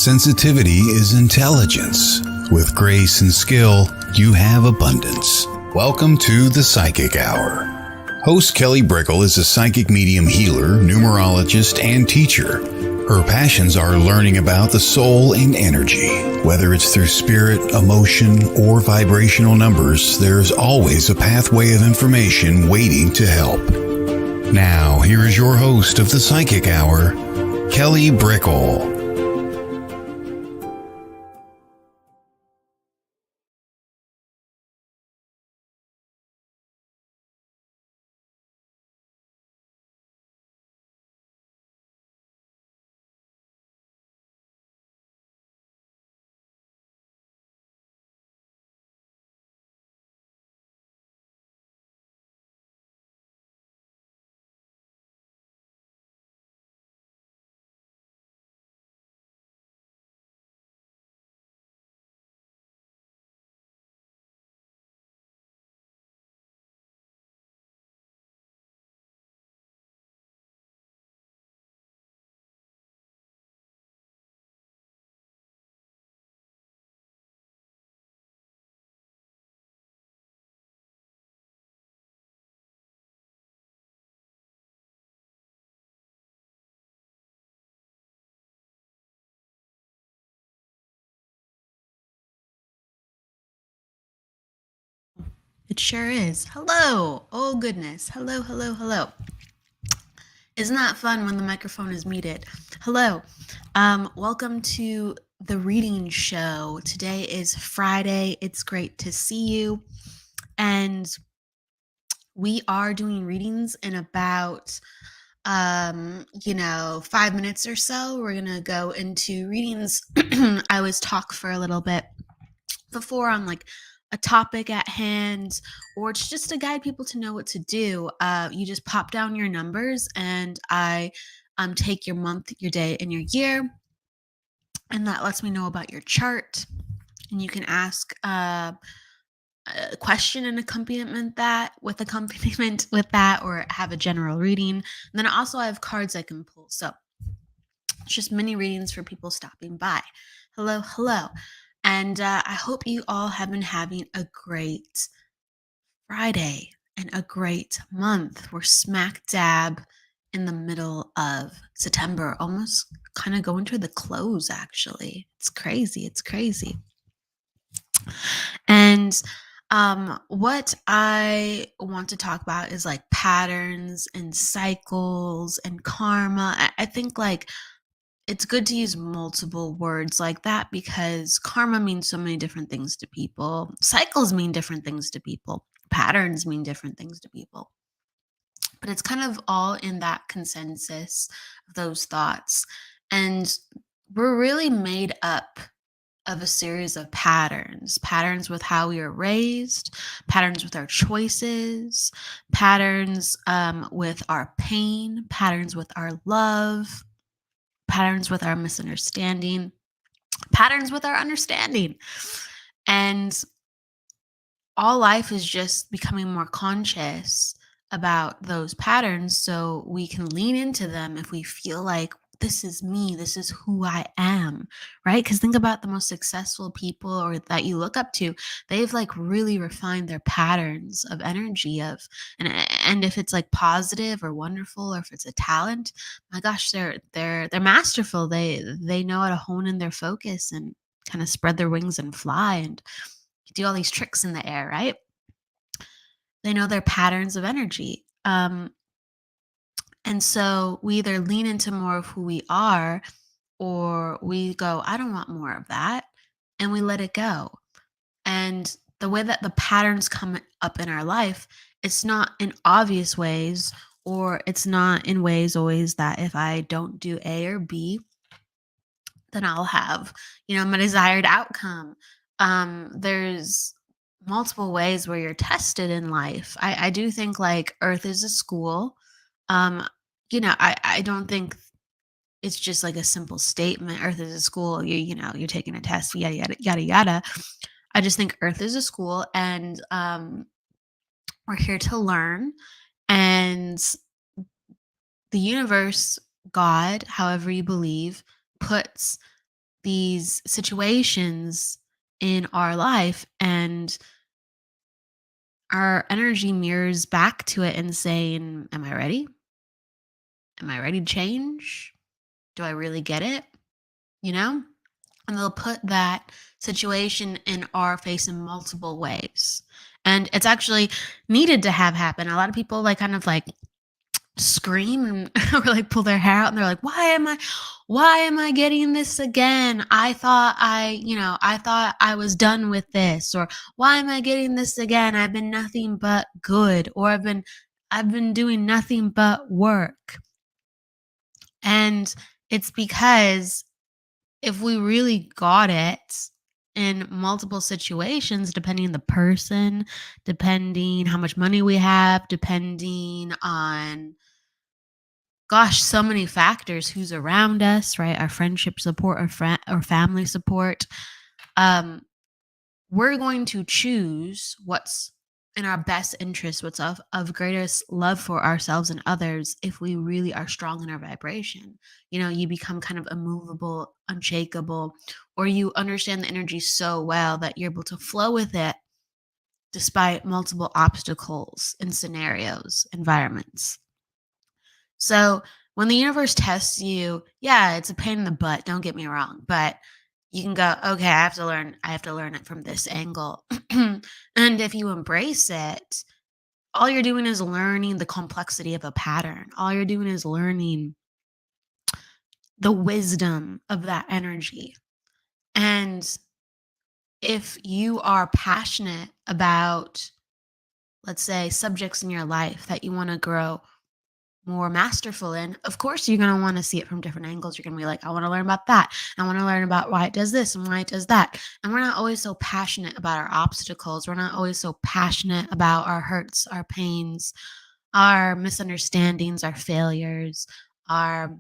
Sensitivity is intelligence. With grace and skill, you have abundance. Welcome to the Psychic Hour. Host Kelly Brickle is a psychic medium healer, numerologist, and teacher. Her passions are learning about the soul and energy. Whether it's through spirit, emotion, or vibrational numbers, there's always a pathway of information waiting to help. Now, here is your host of the Psychic Hour, Kelly Brickle. It sure is. Hello. Oh, goodness. Hello, hello, hello. Isn't that fun when the microphone is muted? Hello. Welcome to the reading show. Today is Friday. It's great to see you. And we are doing readings in about 5 minutes or so. We're going to go into readings. I always talk for a little bit before on like a topic at hand, or it's just to guide people to know what to do. You just pop down your numbers and I take your month, your day, and your year, and that lets me know about your chart. And you can ask a question and accompaniment with that, or have a general reading. And then also I have cards I can pull. So it's just mini readings for people stopping by. Hello, hello. And I hope you all have been having a great Friday and a great month. We're smack dab in the middle of September, almost kind of going to the close, actually. It's crazy. It's crazy. And what I want to talk about is like patterns and cycles and karma. I think like it's good to use multiple words like that because karma means so many different things to people. Cycles mean different things to people. Patterns mean different things to people. But it's kind of all in that consensus of those thoughts. And we're really made up of a series of patterns with how we were raised, patterns with our choices, patterns with our pain, patterns with our love, patterns with our misunderstanding, patterns with our understanding. And all life is just becoming more conscious about those patterns so we can lean into them if we feel like this is me, this is who I am, right? Because think about the most successful people or that you look up to, they've like really refined their patterns of energy and if it's like positive or wonderful or if it's a talent, my gosh, they're masterful. They know how to hone in their focus and kind of spread their wings and fly and do all these tricks in the air, right? They know their patterns of energy. And so we either lean into more of who we are or we go, I don't want more of that. And we let it go. And the way that the patterns come up in our life, it's not in obvious ways, or it's not in ways always that if I don't do A or B, then I'll have, my desired outcome. There's multiple ways where you're tested in life. I do think like Earth is a school. I don't think it's just like a simple statement. Earth is a school. You're taking a test. Yada yada yada yada. I just think Earth is a school, and we're here to learn. And the universe, God, however you believe, puts these situations in our life, and our energy mirrors back to it and saying, am I ready? Am I ready to change? Do I really get it? You know? And they'll put that situation in our face in multiple ways. And it's actually needed to have happen. A lot of people like kind of like scream and or like pull their hair out, and they're like, why am I getting this again? I thought I was done with this. Or why am I getting this again? I've been nothing but good. Or I've been doing nothing but work. And it's because if we really got it in multiple situations, depending on the person, depending how much money we have, depending on, gosh, so many factors, who's around us, right? Our friendship support, our family support. Um, we're going to choose what's in our best interest, what's of greatest love for ourselves and others, if we really are strong in our vibration. You become kind of immovable, unshakable, or you understand the energy so well that you're able to flow with it despite multiple obstacles and scenarios, environments. So when the universe tests you, yeah, it's a pain in the butt, don't get me wrong, but you can go, okay, I have to learn it from this angle. And if you embrace it, all you're doing is learning the complexity of a pattern. All you're doing is learning the wisdom of that energy. And if you are passionate about, let's say, subjects in your life that you want to grow more masterful in, of course you're going to want to see it from different angles. You're going to be like, I want to learn about that. I want to learn about why it does this and why it does that. And we're not always so passionate about our obstacles. We're not always so passionate about our hurts, our pains, our misunderstandings, our failures, our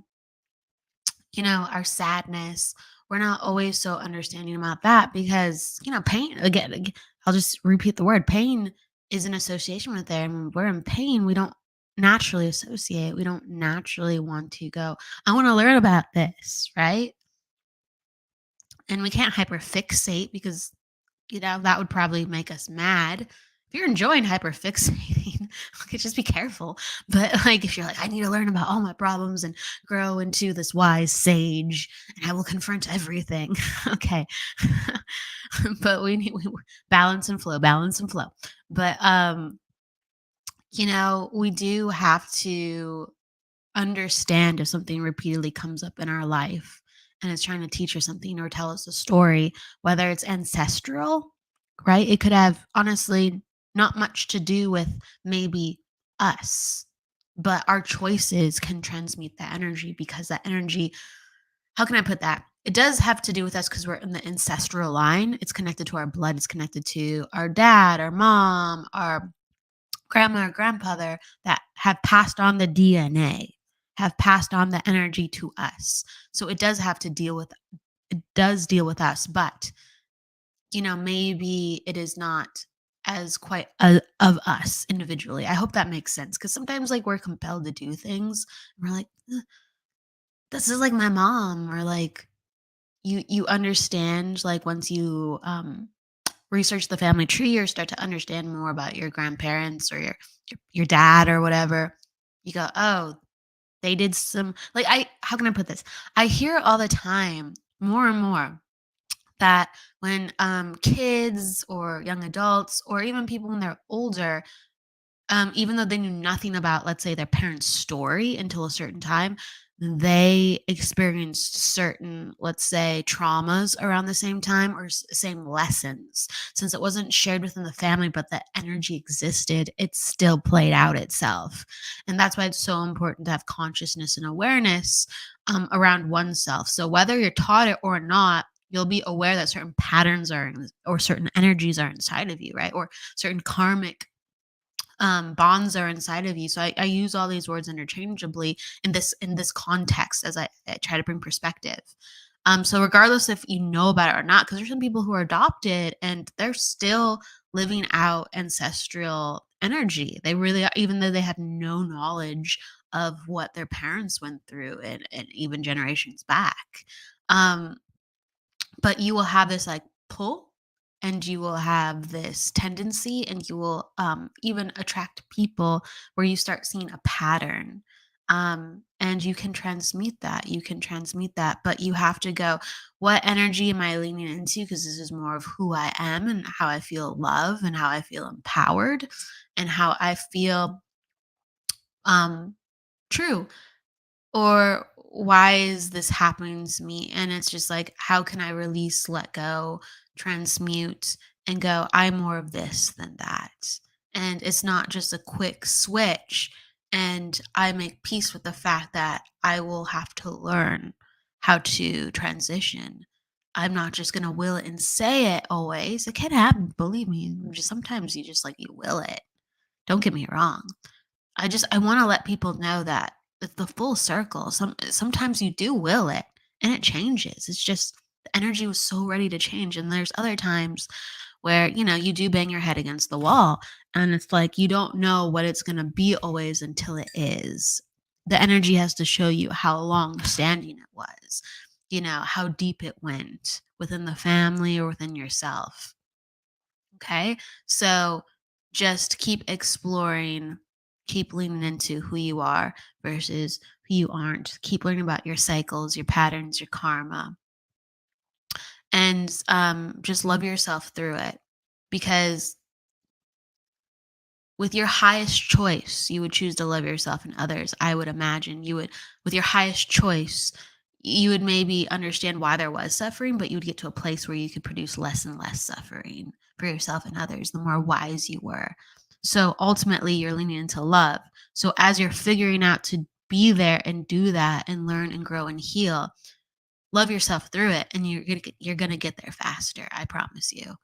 our sadness. We're not always so understanding about that because, pain, again, I'll just repeat the word pain is an association with it. And when we're in pain, we don't naturally associate. We don't naturally want to go, I want to learn about this, right? And we can't hyperfixate because that would probably make us mad. If you're enjoying hyperfixating, okay, just be careful. But like, if you're like, I need to learn about all my problems and grow into this wise sage, and I will confront everything. Okay, but we balance and flow, balance and flow. But we do have to understand if something repeatedly comes up in our life and it's trying to teach us something or tell us a story, whether it's ancestral, right? It could have honestly not much to do with maybe us, but our choices can transmute that energy because that energy, how can I put that? It does have to do with us because we're in the ancestral line. It's connected to our blood, it's connected to our dad, our mom, our grandma or grandfather that have passed on the DNA, have passed on the energy to us. So it does deal with us, but maybe it is not as quite of us individually. I hope that makes sense because sometimes like we're compelled to do things and we're like, this is like my mom, or like you understand like once you research the family tree or start to understand more about your grandparents or your dad or whatever, you go, oh, they did some, like, how can I put this? I hear all the time, more and more, that when kids or young adults or even people when they're older, even though they knew nothing about, let's say, their parents' story until a certain time, they experienced certain, let's say, traumas around the same time or same lessons. Since it wasn't shared within the family, but the energy existed, it still played out itself. And that's why it's so important to have consciousness and awareness around oneself. So whether you're taught it or not, you'll be aware that certain patterns or certain energies are inside of you, right? Or certain karmic bonds are inside of you. So I use all these words interchangeably in this context as I try to bring perspective. So regardless if you know about it or not, because there's some people who are adopted and they're still living out ancestral energy. They really are, even though they have no knowledge of what their parents went through and even generations back. Um, but you will have this like pull, and you will have this tendency, and you will even attract people where you start seeing a pattern. And you can transmute that, but you have to go, what energy am I leaning into? Because this is more of who I am and how I feel love and how I feel empowered and how I feel um true. Or why is this happening to me? And it's just like, how can I release, let go, transmute, and go, I'm more of this than that. And it's not just a quick switch. And I make peace with the fact that I will have to learn how to transition. I'm not just going to will it and say it always. It can happen, believe me. Just sometimes you just like you will it. Don't get me wrong. I wanna let people know that it's the full circle. Sometimes you do will it, and it changes. It's just the energy was so ready to change, and there's other times where, you do bang your head against the wall, and it's like you don't know what it's gonna be always until it is. The energy has to show you how long standing it was, how deep it went within the family or within yourself. Okay. So just keep exploring, keep leaning into who you are versus who you aren't. Keep learning about your cycles, your patterns, your karma, and just love yourself through it. Because with your highest choice, you would choose to love yourself and others. I would imagine you would, with your highest choice, you would maybe understand why there was suffering, but you would get to a place where you could produce less and less suffering for yourself and others the more wise you were. So ultimately, you're leaning into love. So as you're figuring out to be there and do that and learn and grow and heal, love yourself through it, and you're gonna get there faster. I promise you.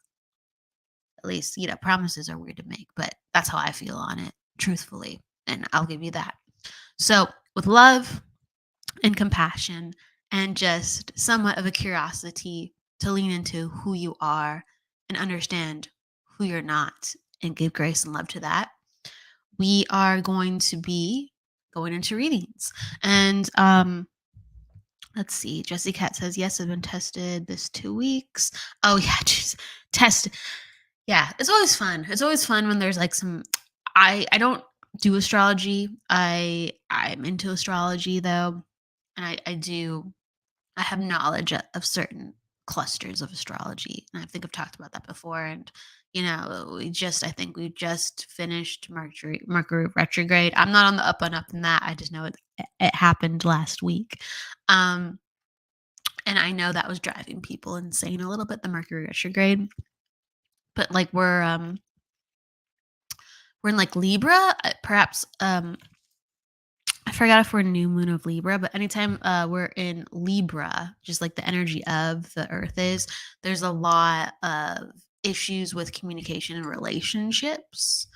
At least, promises are weird to make, but that's how I feel on it, truthfully. And I'll give you that. So, with love and compassion and just somewhat of a curiosity to lean into who you are and understand who you're not and give grace and love to that, we are going to be going into readings. And let's see. Jessie Cat says, yes, I've been tested this 2 weeks. Oh, yeah, just test. Yeah, it's always fun. It's always fun when there's like some I don't do astrology. I'm into astrology though. And I have knowledge of certain clusters of astrology. And I think I've talked about that before. And I think we just finished Mercury retrograde. I'm not on the up and up in that. I just know it happened last week. And I know that was driving people insane a little bit, the Mercury retrograde. But like we're in like Libra, perhaps. I forgot if we're new moon of Libra, but anytime we're in Libra, just like the energy of the Earth is, there's a lot of issues with communication and relationships.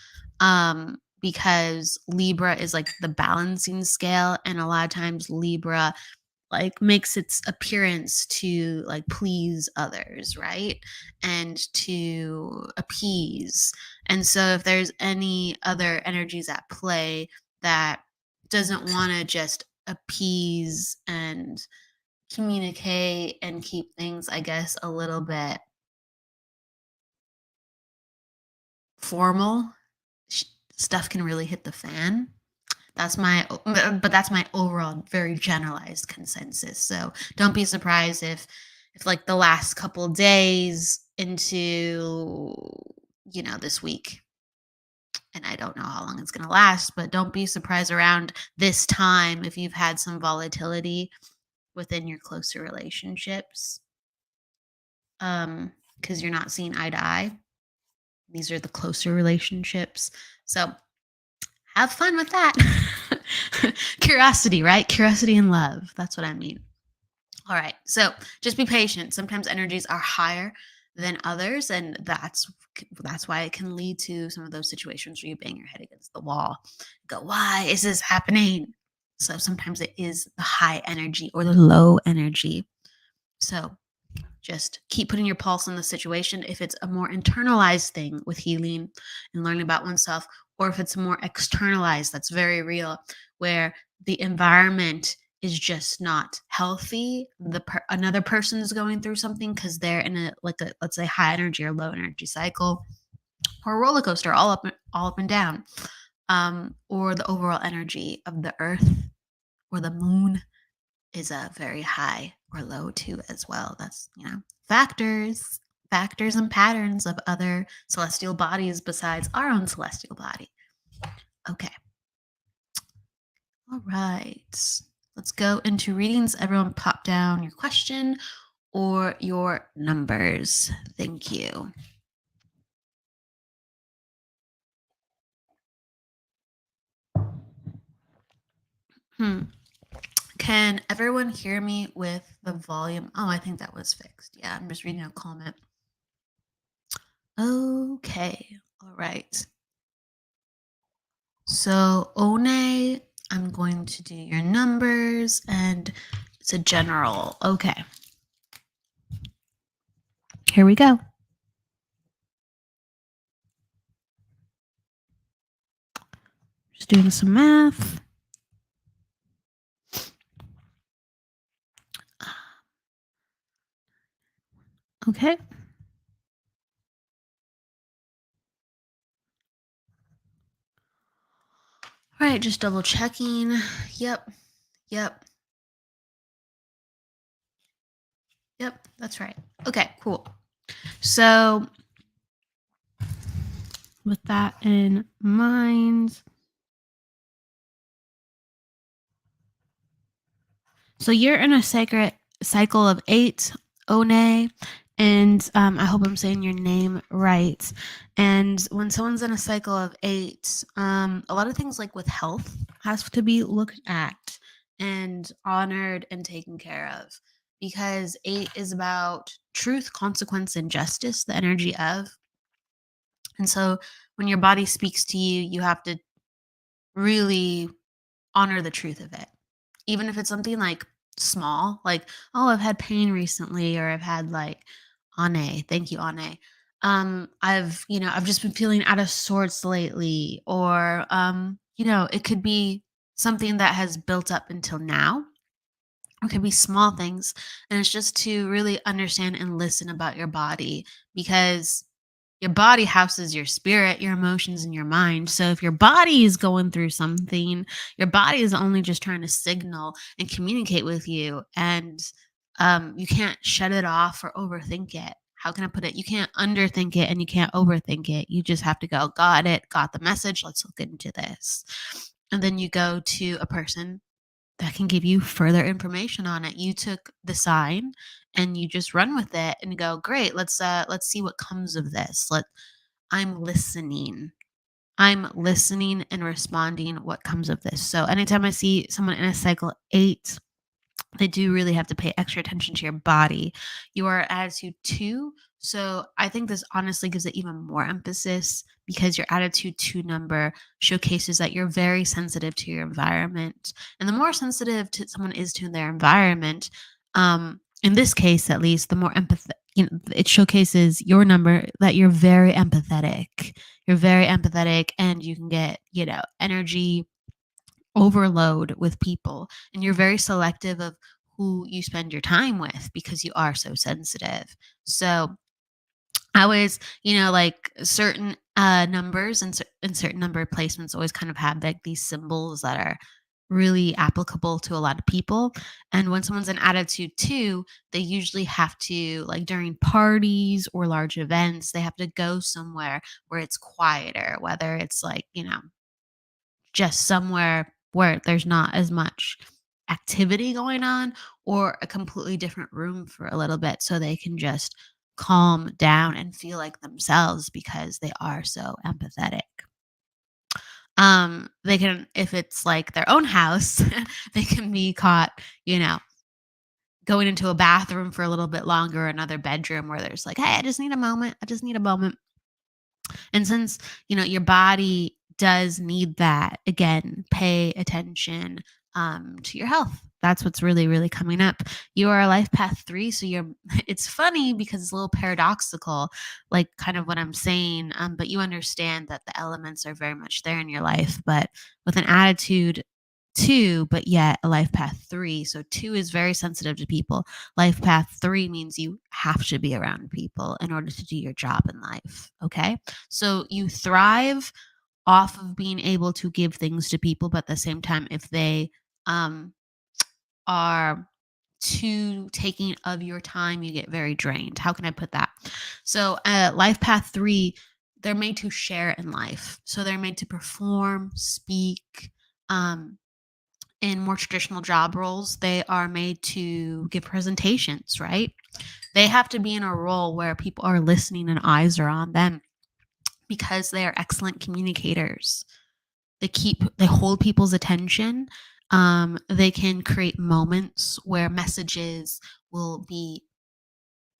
Because Libra is like the balancing scale, and a lot of times Libra like makes its appearance to like please others, right? And to appease. And so if there's any other energies at play that doesn't want to just appease and communicate and keep things, I guess, a little bit formal, stuff can really hit the fan. That's my overall very generalized consensus. So don't be surprised if like the last couple days into this week, and I don't know how long it's going to last, but don't be surprised around this time if you've had some volatility within your closer relationships, because you're not seeing eye to eye. These are the closer relationships. So have fun with that. Curiosity, right? Curiosity and love. That's what I mean. All right. So just be patient. Sometimes energies are higher than others, and that's why it can lead to some of those situations where you bang your head against the wall. Go, why is this happening? So sometimes it is the high energy or the low energy. So just keep putting your pulse on the situation. If it's a more internalized thing with healing and learning about oneself, or if it's more externalized, that's very real, where the environment is just not healthy, another person is going through something because they're in a, like a, let's say, high energy or low energy cycle, or a roller coaster, all up and down, or the overall energy of the earth or the moon is a very high or low too as well. That's, factors and patterns of other celestial bodies besides our own celestial body. Okay. All right. Let's go into readings. Everyone pop down your question or your numbers. Thank you. Hmm. Can everyone hear me with the volume? Oh, I think that was fixed. Yeah, I'm just reading a comment. Okay. All right. So, One, I'm going to do your numbers and it's a general. Okay. Here we go. Just doing some math. Okay. All right, just double checking. Yep. Yep. Yep, that's right. Okay, cool. So, with that in mind, so you're in a sacred cycle of 8, One, and I hope I'm saying your name right. And when someone's in a cycle of 8, a lot of things like with health has to be looked at and honored and taken care of, because 8 is about truth, consequence, and justice, the energy of. And so when your body speaks to you, you have to really honor the truth of it. Even if it's something like small, like, oh, I've had pain recently, or I've had like, Ane, thank you, Ane. I've just been feeling out of sorts lately, or, it could be something that has built up until now. It could be small things. And it's just to really understand and listen about your body, because your body houses your spirit, your emotions, and your mind. So if your body is going through something, your body is only just trying to signal and communicate with you. And you can't shut it off or overthink it. How can I put it? You can't underthink it and you can't overthink it. You just have to go, got it, got the message. Let's look into this. And then you go to a person that can give you further information on it. You took the sign and you just run with it and go, great, let's see what comes of this. I'm listening. I'm listening and responding what comes of this. So anytime I see someone in a cycle 8, they do really have to pay extra attention to your body. You are attitude 2. So I think this honestly gives it even more emphasis, because your attitude 2 number showcases that you're very sensitive to your environment. And the more sensitive someone is to their environment, in this case at least, the more empathy, it showcases your number, that you're very empathetic. You're very empathetic, and you can get, energy overload with people, and you're very selective of who you spend your time with because you are so sensitive. So I always, like certain numbers and certain number placements always kind of have like these symbols that are really applicable to a lot of people. And when someone's in attitude 2, they usually have to, like during parties or large events, they have to go somewhere where it's quieter, whether it's like, just somewhere where there's not as much activity going on, or a completely different room for a little bit, so they can just calm down and feel like themselves, because they are so empathetic. They can, if it's like their own house, they can be caught, you know, going into a bathroom for a little bit longer, another bedroom where there's like, hey, I just need a moment. I just need a moment. And since, your body does need that, again, pay attention to your health. That's what's really, really coming up. You are a life path 3. So it's funny because it's a little paradoxical, like kind of what I'm saying. But you understand that the elements are very much there in your life. But with an attitude 2, but yet a life path 3. So 2 is very sensitive to people. Life path 3 means you have to be around people in order to do your job in life. Okay. So you thrive off of being able to give things to people, but at the same time, if they um, are too taking of your time, you get very drained. How can I put that? So, life path 3, they're made to share in life. So they're made to perform, speak. Um, in more traditional job roles, they are made to give presentations, right? They have to be in a role where people are listening and eyes are on them because they are excellent communicators. They hold people's attention. They can create moments where messages will be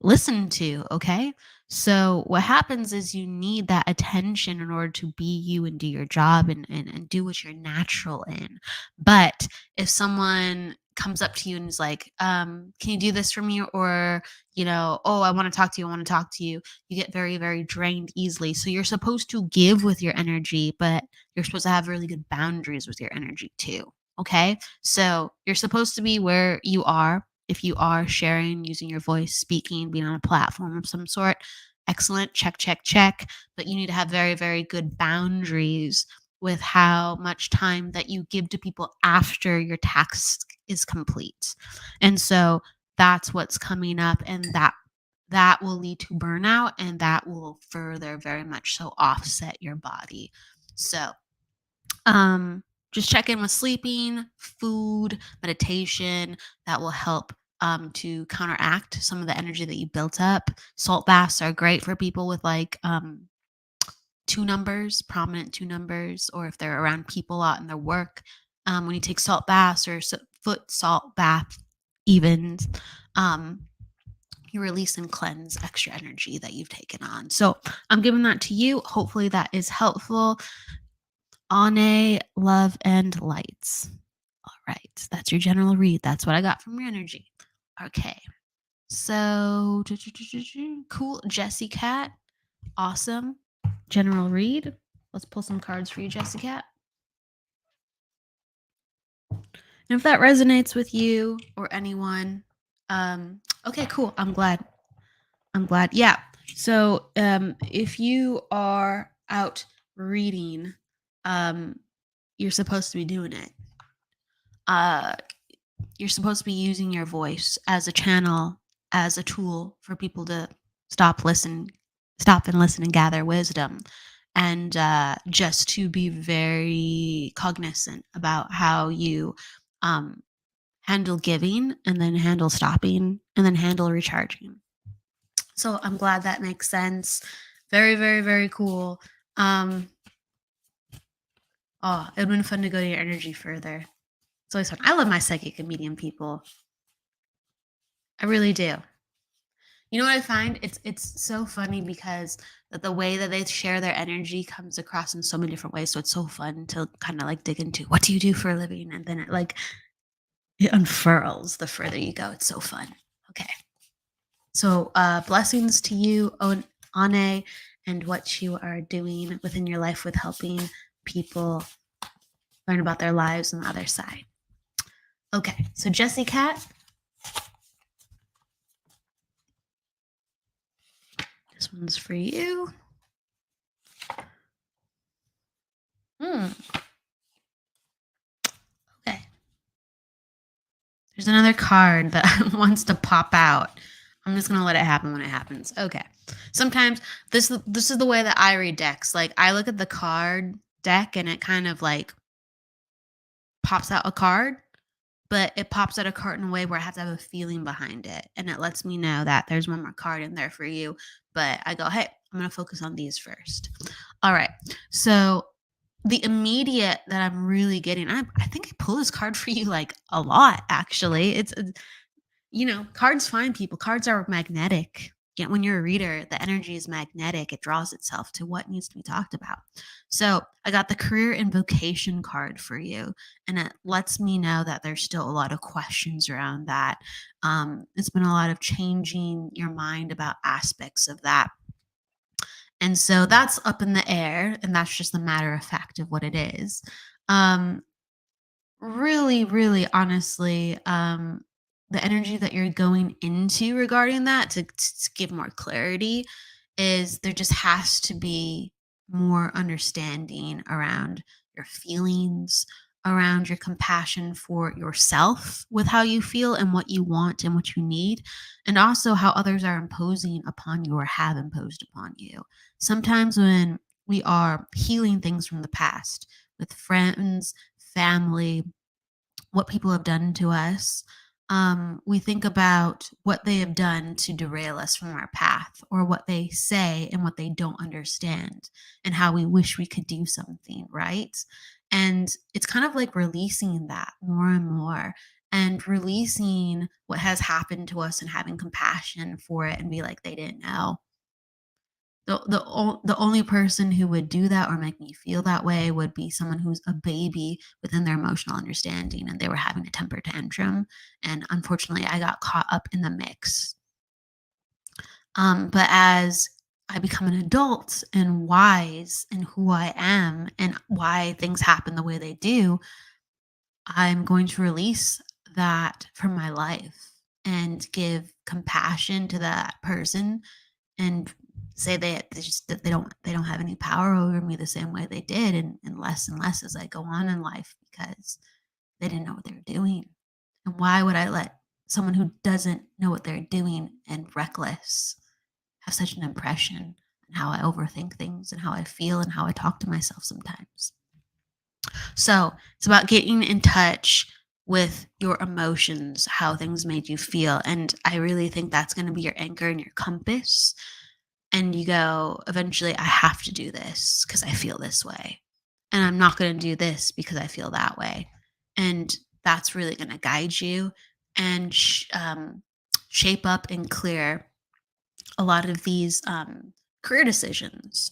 listen to, okay? So what happens is you need that attention in order to be you and do your job and do what you're natural in. But if someone comes up to you and is like, can you do this for me? Or, oh, I want to talk to you, I want to talk to you, you get very, very drained easily. So you're supposed to give with your energy, but you're supposed to have really good boundaries with your energy too. Okay. So you're supposed to be where you are. If you are sharing, using your voice, speaking, being on a platform of some sort, excellent. Check, check, check. But you need to have very, very good boundaries with how much time that you give to people after your task is complete. And so that's what's coming up, and that will lead to burnout, and that will further very much so offset your body. So um, just check in with sleeping, food, meditation. That will help to counteract some of the energy that you built up. Salt baths are great for people with like two numbers, prominent two numbers, or if they're around people a lot in their work. When you take salt baths or foot salt bath, even, um, you release and cleanse extra energy that you've taken on. So I'm giving that to you. Hopefully that is helpful. Ane, love, and lights. All right. That's your general read. That's what I got from your energy. Okay. So, cool. Jessie Cat. Awesome. General read. Let's pull some cards for you, Jessie Cat. And if that resonates with you or anyone, okay, cool. I'm glad. Yeah. So, if you are out reading, you're supposed to be doing it. You're supposed to be using your voice as a channel, as a tool for people to stop and listen and gather wisdom, and just to be very cognizant about how you handle giving, and then handle stopping, and then handle recharging. So I'm glad that makes sense. Very, very, very cool. Oh, it would have been fun to go to your energy further. It's always fun. I love my psychic and medium people. I really do. You know what I find? It's so funny because the way that they share their energy comes across in so many different ways. So it's so fun to kind of like dig into what do you do for a living, and then it unfurls the further you go. It's so fun. Okay. So blessings to you, Ane, and what you are doing within your life with helping people learn about their lives on the other side. Okay. So Jessie Cat. This one's for you. Okay. There's another card that wants to pop out. I'm just gonna let it happen when it happens. Okay. Sometimes this is the way that I read decks. Like I look at the card deck and it kind of like pops out a card, but it pops out a card in a way where I have to have a feeling behind it. And it lets me know that there's one more card in there for you. But I go, hey, I'm gonna focus on these first. All right. So the immediate that I'm really getting, I think I pull this card for you like a lot, actually. It's cards find people. Cards are magnetic. Yeah, when you're a reader, the energy is magnetic. It draws itself to what needs to be talked about. So I got the career and vocation card for you, and it lets me know that there's still a lot of questions around that. It's been a lot of changing your mind about aspects of that. And so that's up in the air, and that's just the matter of fact of what it is. really, really honestly, the energy that you're going into regarding that to give more clarity is there just has to be more understanding around your feelings, around your compassion for yourself with how you feel and what you want and what you need, and also how others are imposing upon you or have imposed upon you. Sometimes when we are healing things from the past with friends, family, what people have done to us, we think about what they have done to derail us from our path, or what they say and what they don't understand, and how we wish we could do something, right? And it's kind of like releasing that more and more, and releasing what has happened to us and having compassion for it and be like, they didn't know. The only person who would do that or make me feel that way would be someone who's a baby within their emotional understanding, and they were having a temper tantrum, and unfortunately, I got caught up in the mix. But as I become an adult and wise in who I am and why things happen the way they do, I'm going to release that from my life and give compassion to that person, and say they just that they don't have any power over me the same way they did, and less and less as I go on in life, because they didn't know what they were doing. And why would I let someone who doesn't know what they're doing and reckless have such an impression on how I overthink things and how I feel and how I talk to myself sometimes? So it's about getting in touch with your emotions, how things made you feel. And I really think that's going to be your anchor and your compass. And you go, eventually, I have to do this because I feel this way. And I'm not going to do this because I feel that way. And that's really going to guide you and shape up and clear a lot of these career decisions.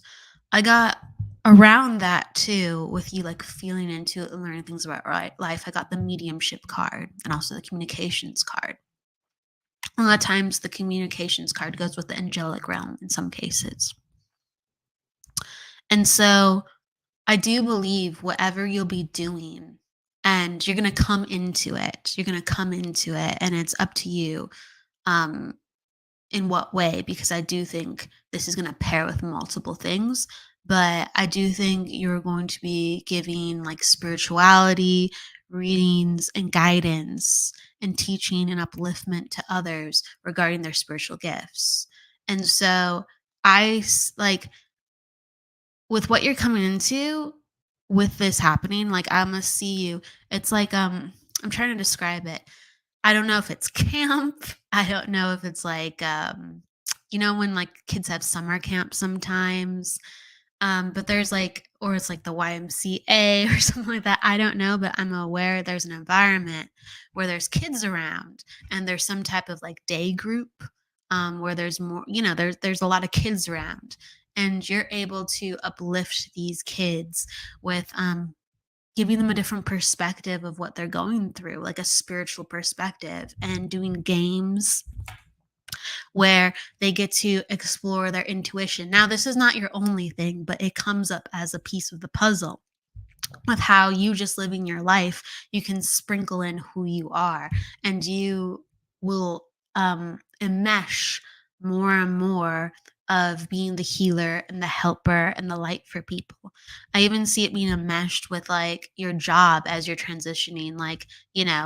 I got around that too with you like feeling into it and learning things about life. I got the mediumship card and also the communications card. A lot of times the communications card goes with the angelic realm in some cases. And so I do believe whatever you'll be doing, and you're going to come into it, you're going to come into it, and it's up to you. Um, in what way, because I do think this is going to pair with multiple things. But I do think you're going to be giving like spirituality, readings, and guidance, and teaching and upliftment to others regarding their spiritual gifts. And so like with what you're coming into with this happening, like I must see you. It's like I'm trying to describe it. I don't know if it's camp. I don't know if it's like, when like kids have summer camp sometimes. But there's like, or it's like the YMCA or something like that. I don't know, but I'm aware there's an environment where there's kids around, and there's some type of like day group, where there's more, there's a lot of kids around, and you're able to uplift these kids with giving them a different perspective of what they're going through, like a spiritual perspective, and doing games where they get to explore their intuition. Now, this is not your only thing, but it comes up as a piece of the puzzle with how you just living your life, you can sprinkle in who you are, and you will enmesh more and more of being the healer and the helper and the light for people. I even see it being enmeshed with like your job as you're transitioning. Like,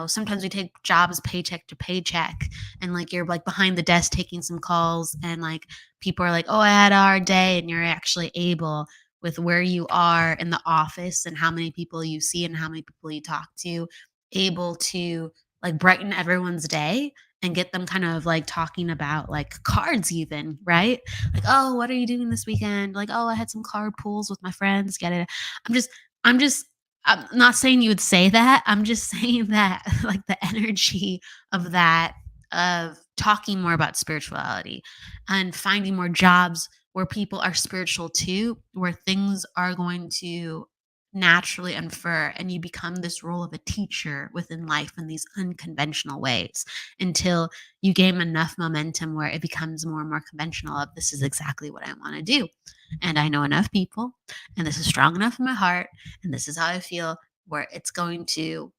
sometimes we take jobs paycheck to paycheck, and like you're like behind the desk taking some calls, and like people are like, oh, I had a hard day, and you're actually able, with where you are in the office and how many people you see and how many people you talk to, able to like brighten everyone's day and get them kind of like talking about like cards even, right? Like, oh, what are you doing this weekend? Like, oh, I had some card pools with my friends. Get it? I'm just I'm not saying you would say that. I'm just saying that like the energy of that, of talking more about spirituality and finding more jobs where people are spiritual too, where things are going to naturally infer, and you become this role of a teacher within life in these unconventional ways, until you gain enough momentum where it becomes more and more conventional of, this is exactly what I want to do. And I know enough people, and this is strong enough in my heart, and this is how I feel, where it's going to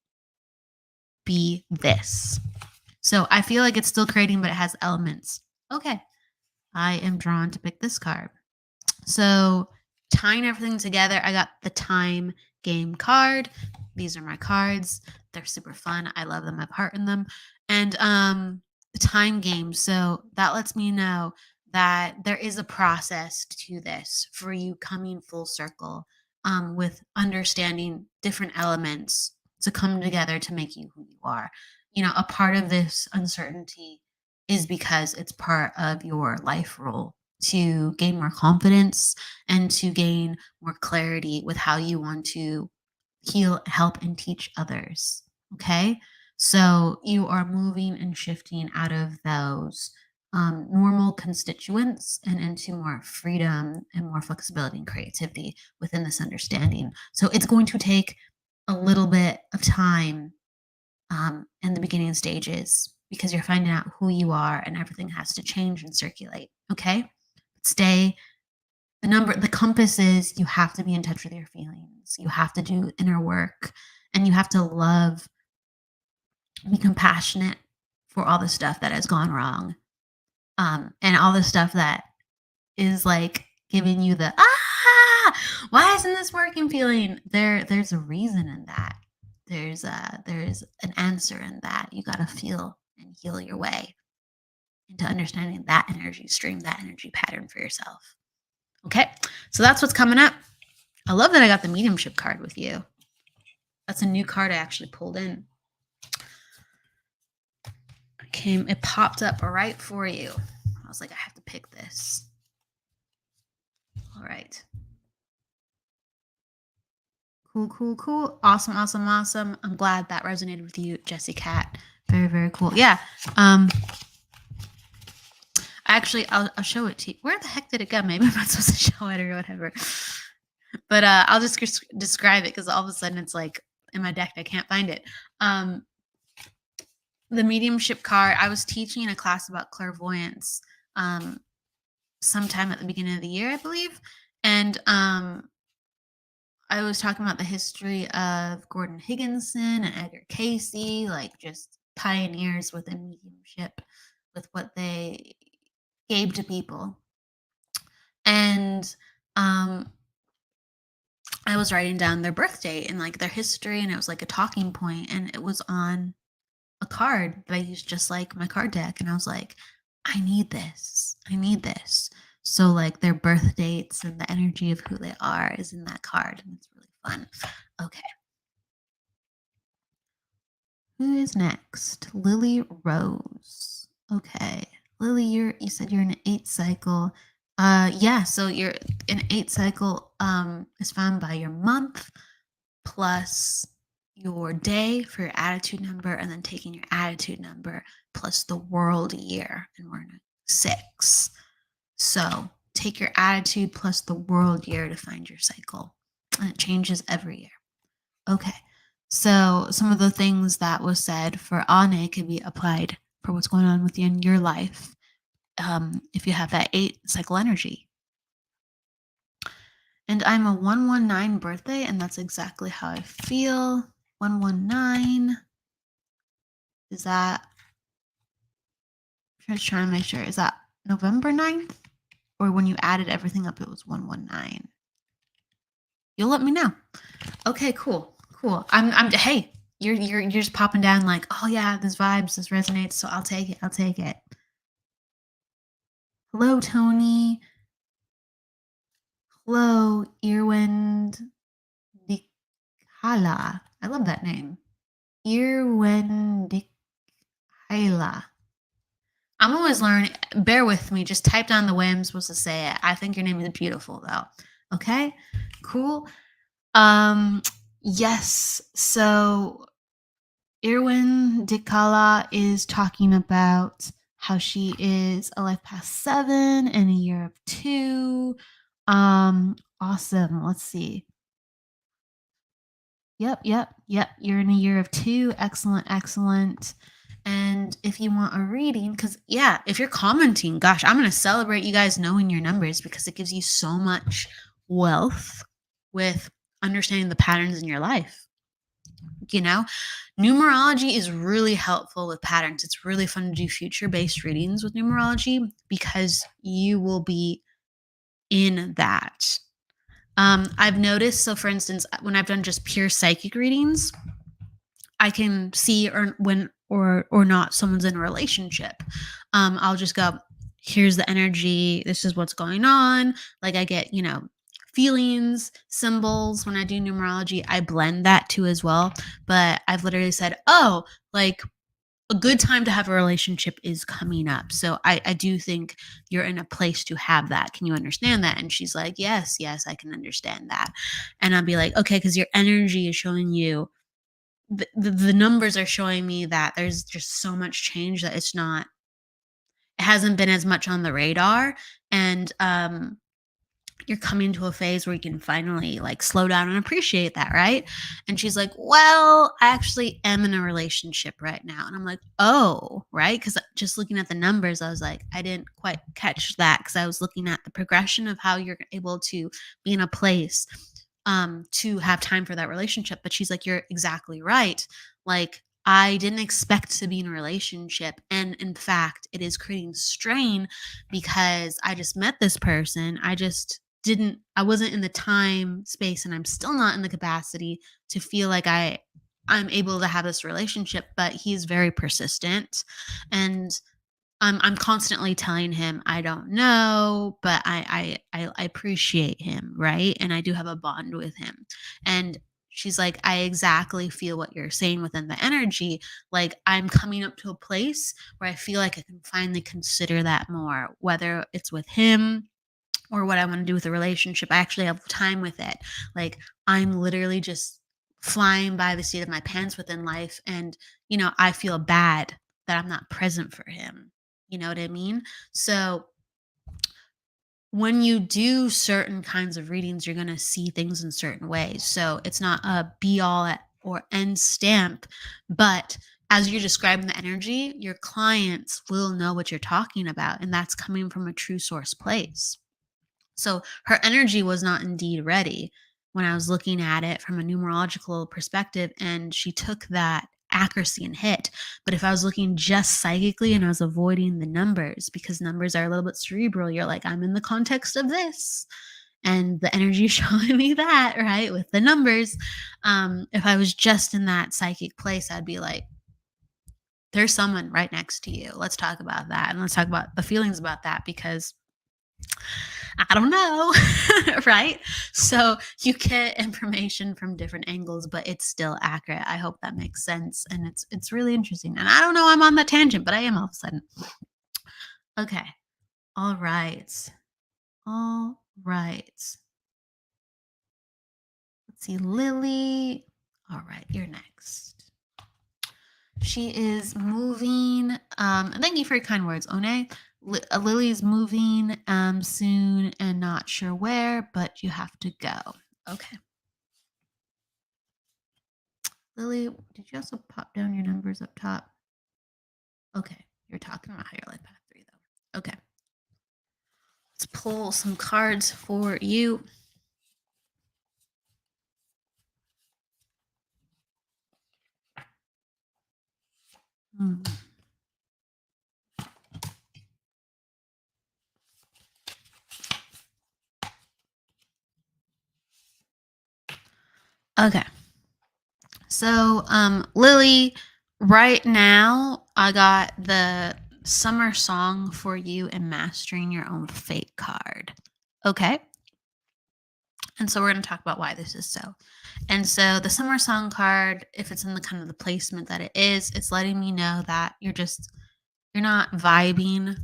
be this. So I feel like it's still creating, but it has elements. Okay. I am drawn to pick this card. So tying everything together, I got the time game card. These are my cards. They're super fun. I love them. I have heart in them. And the time game. So that lets me know that there is a process to this for you coming full circle with understanding different elements to come together to make you who you are. A part of this uncertainty is because it's part of your life role to gain more confidence and to gain more clarity with how you want to heal, help, and teach others. Okay. So you are moving and shifting out of those normal constituents and into more freedom and more flexibility and creativity within this understanding. So it's going to take a little bit of time in the beginning stages because you're finding out who you are and everything has to change and circulate. Okay. Stay the compass is you have to be in touch with your feelings. You have to do inner work and you have to love, be compassionate for all the stuff that has gone wrong. And all the stuff that is like giving you the why isn't this working feeling? There's a reason in that. There's an answer in that. You gotta feel and heal your way into understanding that energy stream, that energy pattern for yourself. Okay, so that's what's coming up. I love that I got the mediumship card with you. That's a new card I actually pulled in. It popped up right for you. I was like, I have to pick this. All right. Cool. Awesome. I'm glad that resonated with you, Jessie Cat. Very, very cool. Yeah. Actually, I'll show it to you. Where the heck did it go? Maybe I'm not supposed to show it or whatever. But I'll just describe it because all of a sudden it's like in my deck. I can't find it. The mediumship card, I was teaching a class about clairvoyance sometime at the beginning of the year, I believe. And I was talking about the history of Gordon Higginson and Edgar Casey, like just pioneers within mediumship with what they gave to people. And I was writing down their birth date and like their history, and it was like a talking point, and it was on a card that I used just like my card deck. And I was like, I need this. So like their birth dates and the energy of who they are is in that card, and it's really fun. Okay. Who is next? Lily Rose. Okay. Lily, you said you're in an 8 cycle. Yeah, so you're in 8 cycle is found by your month plus your day for your attitude number, and then taking your attitude number plus the world year, and we're in a 6. So take your attitude plus the world year to find your cycle, and it changes every year. Okay. So some of the things that was said for Ane can be applied for what's going on within your life if you have that 8 cycle energy. And I'm a 119 birthday, and that's exactly how I feel. 119. Is that... I'm just trying to make sure. Is that November 9th? Or when you added everything up, it was 119? You'll let me know. Okay, cool. Hey, you're just popping down like, oh yeah, this vibes, this resonates, so I'll take it. Hello, Tony. Hello, Irwind Dikhala. I love that name. Irwind Dikhala. I'm always learning. Bear with me. Just type down the way I'm supposed to say it. I think your name is beautiful, though. Okay, cool. Yes. So Irwin Dikala is talking about how she is a life past 7 and a year of 2. Awesome. Let's see. Yep. You're in a year of 2. Excellent. And if you want a reading, because yeah, if you're commenting, gosh, I'm going to celebrate you guys knowing your numbers, because it gives you so much wealth with understanding the patterns in your life. You know, numerology is really helpful with patterns. It's really fun to do future based readings with numerology because you will be in that. I've noticed, so for instance, when I've done just pure psychic readings, I can see or when or not someone's in a relationship. I'll just go, here's the energy, this is what's going on. Like I get, feelings, symbols when I do numerology. I blend that too as well. But I've literally said, oh, like a good time to have a relationship is coming up. So I do think you're in a place to have that. Can you understand that? And she's like, yes, yes, I can understand that. And I'll be like, okay, because your energy is showing you the numbers are showing me that there's just so much change that it hasn't been as much on the radar. And you're coming to a phase where you can finally like slow down and appreciate that, right? And she's like, well, I actually am in a relationship right now. And I'm like, oh, right? Because just looking at the numbers, I was like, I didn't quite catch that because I was looking at the progression of how you're able to be in a place to have time for that relationship. But she's like, you're exactly right. Like, I didn't expect to be in a relationship. And in fact, it is creating strain because I just met this person. I wasn't in the time, space, and I'm still not in the capacity to feel like I'm able to have this relationship, but he's very persistent. And I'm constantly telling him I don't know, but I appreciate him, right? And I do have a bond with him. And she's like, I exactly feel what you're saying within the energy. Like I'm coming up to a place where I feel like I can finally consider that more, whether it's with him or what I want to do with a relationship. I actually have time with it. Like I'm literally just flying by the seat of my pants within life. And, I feel bad that I'm not present for him. You know what I mean? So when you do certain kinds of readings, you're going to see things in certain ways. So it's not a be all or end stamp, but as you're describing the energy, your clients will know what you're talking about. And that's coming from a true source place. So her energy was not indeed ready when I was looking at it from a numerological perspective, and she took that accuracy and hit. But if I was looking just psychically and I was avoiding the numbers, because numbers are a little bit cerebral, you're like, I'm in the context of this. And the energy is showing me that, right? With the numbers. If I was just in that psychic place, I'd be like, there's someone right next to you. Let's talk about that. And let's talk about the feelings about that because I don't know, right? So you get information from different angles, but it's still accurate. I hope that makes sense, and it's really interesting. And I don't know, I'm on that tangent, but I am all of a sudden. Okay, all right, all right. Let's see, Lily. All right, you're next. She is moving. Thank you for your kind words, One. Lily's moving soon and not sure where, but you have to go. Okay. Lily, did you also pop down your numbers up top? Okay. You're talking about higher life path 3 though. Okay. Let's pull some cards for you. Hmm. Okay. So, Lily, right now I got the summer song for you and mastering your own fate card. Okay. And so we're going to talk about why this is so. And so the summer song card, if it's in the kind of the placement that it is, it's letting me know that you're not vibing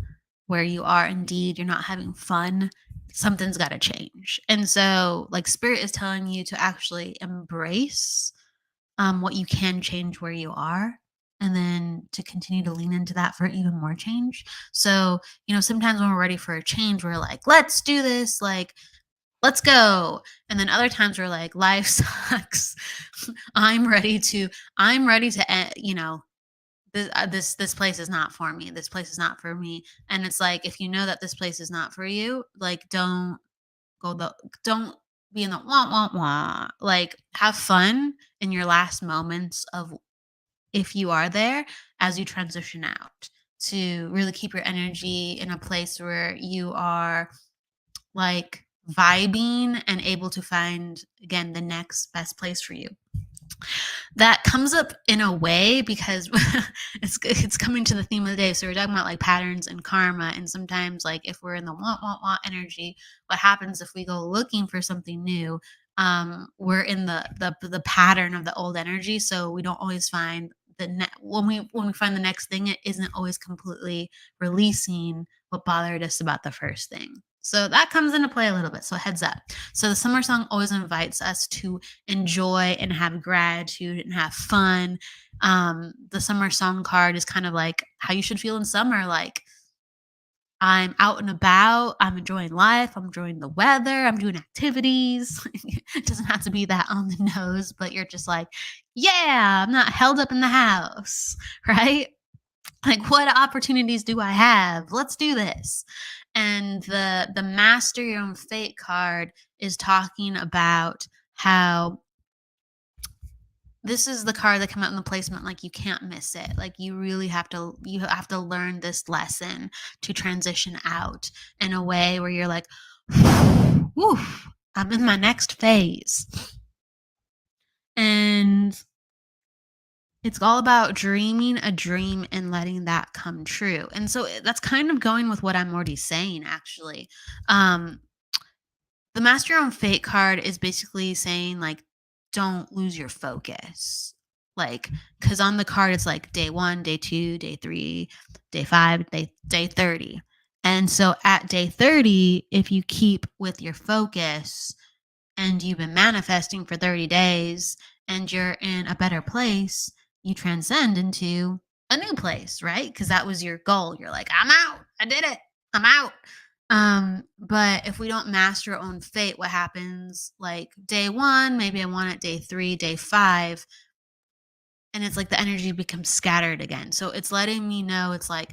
where you are. Indeed, you're not having fun. Something's got to change. And so like spirit is telling you to actually embrace what you can change where you are, and then to continue to lean into that for even more change. So, sometimes when we're ready for a change, we're like, let's do this, like, let's go. And then other times we're like, life sucks. I'm ready to this place is not for me. This place is not for me. And it's like, if you know that this place is not for you, like, don't be in the wah, wah, wah. Like, have fun in your last moments of if you are there as you transition out to really keep your energy in a place where you are like vibing and able to find again the next best place for you. That comes up in a way because it's coming to the theme of the day. So we're talking about like patterns and karma, and sometimes like if we're in the want energy, what happens if we go looking for something new? We're in the pattern of the old energy, so we don't always find when we find the next thing, it isn't always completely releasing what bothered us about the first thing. So that comes into play a little bit. So heads up. So the summer song always invites us to enjoy and have gratitude and have fun. The summer song card is kind of like how you should feel in summer. Like, I'm out and about, I'm enjoying life, I'm enjoying the weather, I'm doing activities. It doesn't have to be that on the nose, but you're just like, yeah, I'm not held up in the house, right? Like, what opportunities do I have? Let's do this. And the master your own fate card is talking about how this is the card that came out in the placement. Like, you can't miss it. Like, you really have to learn this lesson to transition out in a way where you're like, whew, I'm in my next phase. And it's all about dreaming a dream and letting that come true. And so that's kind of going with what I'm already saying, actually. Um, the Master Your Own Fate card is basically saying, like, don't lose your focus. Like, because on the card, it's like day 1, day 2, day 3, day 5, day 30. And so at day 30, if you keep with your focus and you've been manifesting for 30 days and you're in a better place, you transcend into a new place, right? Because that was your goal. You're like, I'm out. I did it. I'm out. But if we don't master our own fate, what happens? Like day 1, maybe I want it day 3, day 5, and it's like the energy becomes scattered again. So it's letting me know, it's like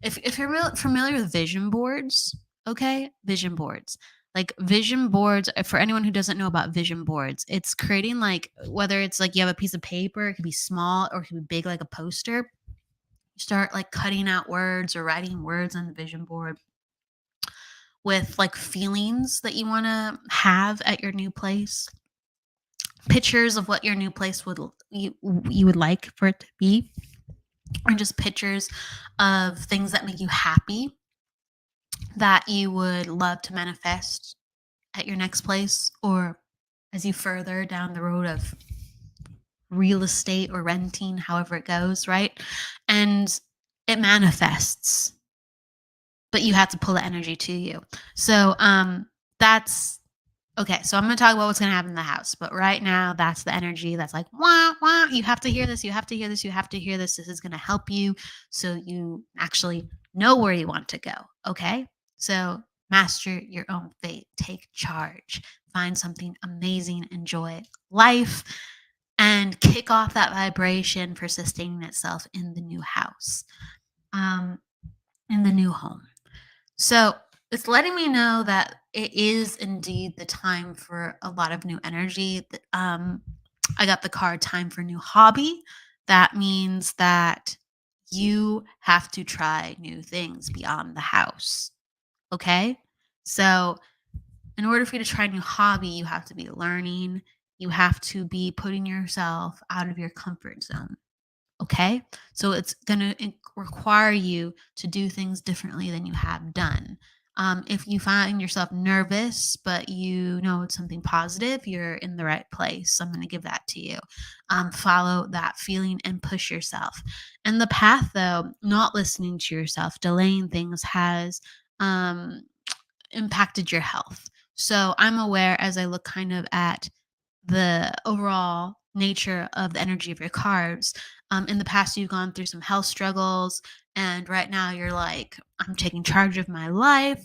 if you're familiar with vision boards, okay? Vision boards. Like vision boards, for anyone who doesn't know about vision boards, it's creating like whether it's like you have a piece of paper, it could be small or it could be big like a poster. You start like cutting out words or writing words on the vision board with like feelings that you want to have at your new place, pictures of what your new place you would like for it to be, or just pictures of things that make you happy that you would love to manifest at your next place, or as you further down the road of real estate or renting, however it goes, right? And it manifests, but you have to pull the energy to you. So that's okay. So I'm going to talk about what's going to happen in the house, but right now that's the energy that's like, wah, wah, you have to hear this, you have to hear this, you have to hear this. This is going to help you so you actually know where you want to go. Okay. So master your own fate, take charge, find something amazing, enjoy life, and kick off that vibration for sustaining itself in the new house, in the new home. So it's letting me know that it is indeed the time for a lot of new energy. I got the card time for new hobby. That means that you have to try new things beyond the house. Okay. So in order for you to try a new hobby, you have to be learning. You have to be putting yourself out of your comfort zone. Okay. So it's going to require you to do things differently than you have done. If you find yourself nervous, but you know it's something positive, you're in the right place. So I'm going to give that to you. Follow that feeling and push yourself. And the path, though, not listening to yourself, delaying things has impacted your health. So I'm aware as I look kind of at the overall nature of the energy of your cards. In the past, you've gone through some health struggles, and right now you're like, I'm taking charge of my life,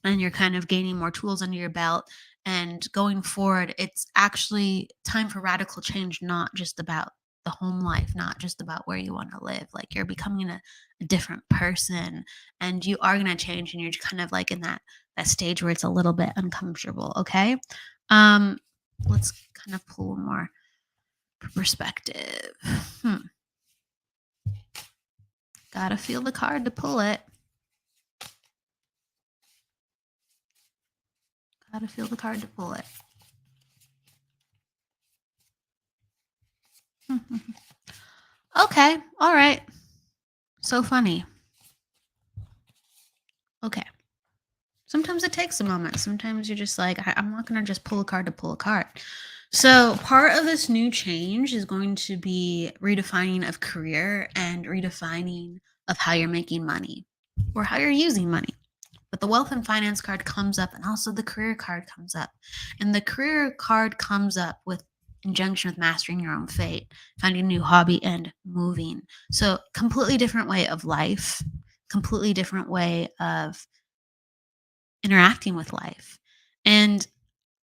and you're kind of gaining more tools under your belt. And going forward, it's actually time for radical change, not just about the home life, not just about where you want to live. Like you're becoming a different person, and you are going to change, and you're kind of like in that stage where it's a little bit uncomfortable. Okay. Let's kind of pull more perspective. Gotta feel the card to pull it. Gotta feel the card to pull it. Okay, all right. So funny. Okay. Sometimes it takes a moment. Sometimes you're just like, I'm not going to just pull a card to pull a card. So, part of this new change is going to be redefining of career and redefining of how you're making money or how you're using money. But the wealth and finance card comes up, and also the career card comes up. And the career card comes up with injunction with mastering your own fate, finding a new hobby, and moving. So, completely different way of life, completely different way of interacting with life. And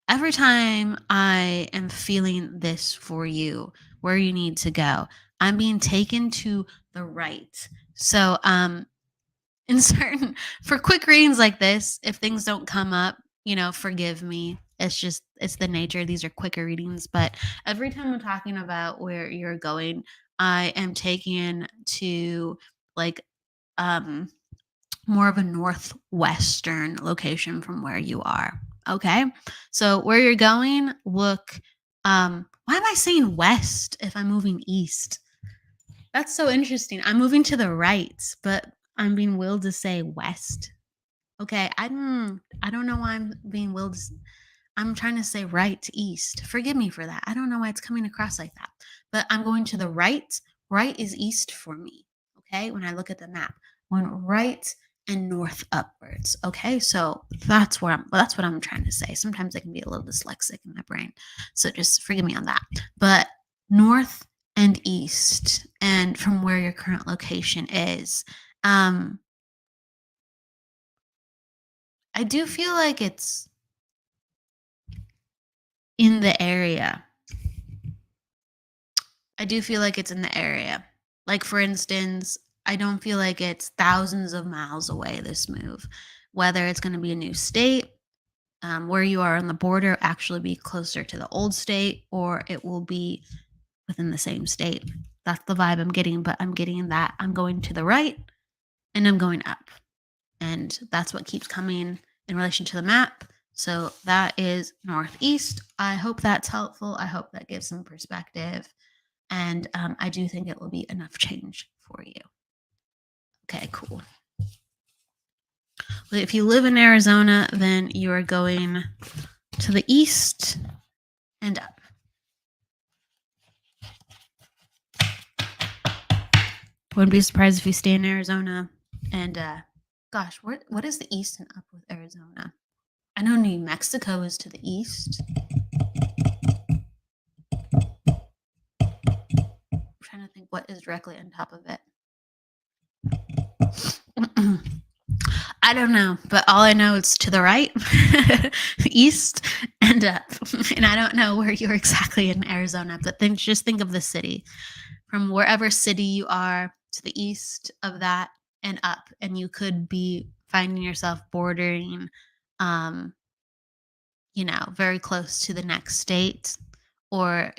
every time I am feeling this for you, where you need to go, I'm being taken to the right. So, in certain for quick readings like this, if things don't come up, forgive me. It's the nature. These are quicker readings, but every time I'm talking about where you're going, I am taken to like um more of a northwestern location from where you are. Okay. So where you're going, look, why am I saying west if I'm moving east? That's so interesting. I'm moving to the right, but I'm being willed to say west. Okay. I don't know why I'm being willed to I'm trying to say right to east. Forgive me for that. I don't know why it's coming across like that. But I'm going to the right. Right is east for me. Okay. When I look at the map, going right and north upwards. Okay. So that's what I'm trying to say. Sometimes I can be a little dyslexic in my brain. So just forgive me on that. But north and east, and from where your current location is. I do feel like it's in the area. I do feel like it's in the area. Like, for instance, I don't feel like it's thousands of miles away, this move. Whether it's going to be a new state, where you are on the border, actually be closer to the old state, or it will be within the same state. That's the vibe I'm getting, but I'm getting that I'm going to the right and I'm going up. And that's what keeps coming in relation to the map. So that is northeast. I hope that's helpful. I hope that gives some perspective. And I do think it will be enough change for you. Okay, cool. Well, if you live in Arizona, then you are going to the east and up. Wouldn't be surprised if you stay in Arizona. And gosh, what is the east and up with Arizona? I know New Mexico is to the east. I'm trying to think what is directly on top of it. I don't know, but all I know is to the right, east, and up. And I don't know where you're exactly in Arizona, but just think of the city. From wherever city you are to the east of that and up, and you could be finding yourself bordering, very close to the next state, or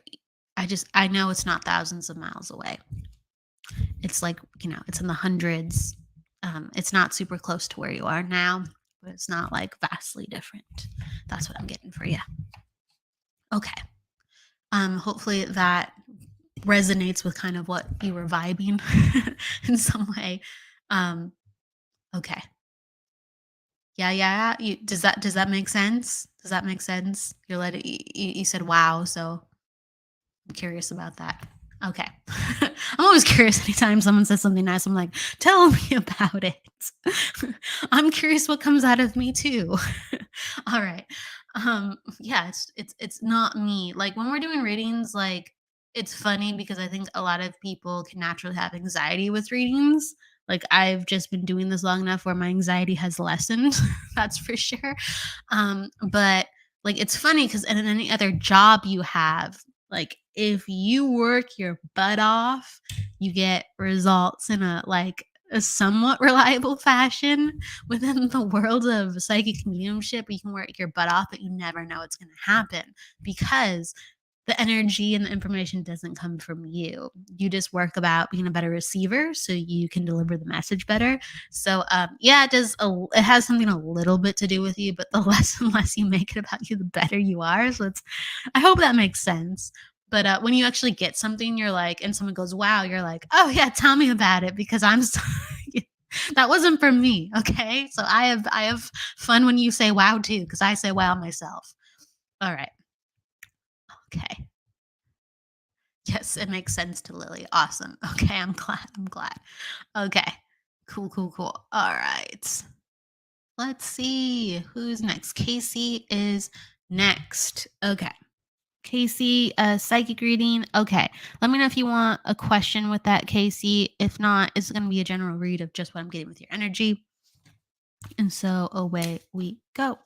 I know it's not thousands of miles away. It's like, it's in the hundreds. It's not super close to where you are now, but it's not like vastly different. That's what I'm getting for you. Okay. Hopefully that resonates with kind of what you were vibing in some way. Okay. Yeah. Does that make sense? Does that make sense? You said wow, so I'm curious about that. Okay. I'm always curious anytime someone says something nice. I'm like, tell me about it. I'm curious what comes out of me too. All right. Yeah, it's not me. Like when we're doing readings, like it's funny because I think a lot of people can naturally have anxiety with readings. Like I've just been doing this long enough where my anxiety has lessened. That's for sure. But like it's funny because in any other job you have, like if you work your butt off, you get results in a like a somewhat reliable fashion within the world of psychic mediumship. You can work your butt off, but you never know what's going to happen because the energy and the information doesn't come from you. You just work about being a better receiver so you can deliver the message better. So yeah, it has something a little bit to do with you, but the less and less you make it about you, the better you are. So it's I hope that makes sense. But when you actually get something, you're like, and someone goes, "Wow," you're like, "Oh yeah, tell me about it," because I'm so that wasn't from me. Okay, so I have fun when you say "wow" too, because I say "wow" myself. All right. Okay. Yes, it makes sense to Lily. Awesome. Okay, I'm glad. I'm glad. Okay. Cool, cool, cool. All right. Let's see who's next. Casey is next. Okay. Casey, psychic reading. Okay. Let me know if you want a question with that, Casey. If not, it's going to be a general read of just what I'm getting with your energy. And so away we go.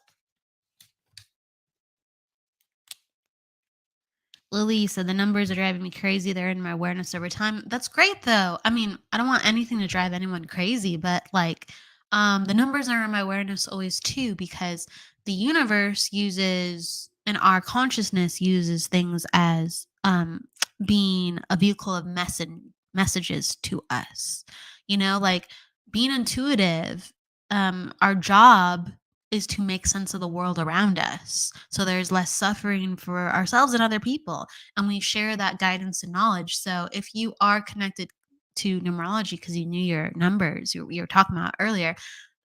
Lily said the numbers are driving me crazy. They're in my awareness over time. That's great though. I mean, I don't want anything to drive anyone crazy, but like the numbers are in my awareness always too, because the universe uses and our consciousness uses things as being a vehicle of messages to us. Like being intuitive, our job is to make sense of the world around us. So there's less suffering for ourselves and other people. And we share that guidance and knowledge. So if you are connected to numerology because you knew your numbers, you were talking about earlier,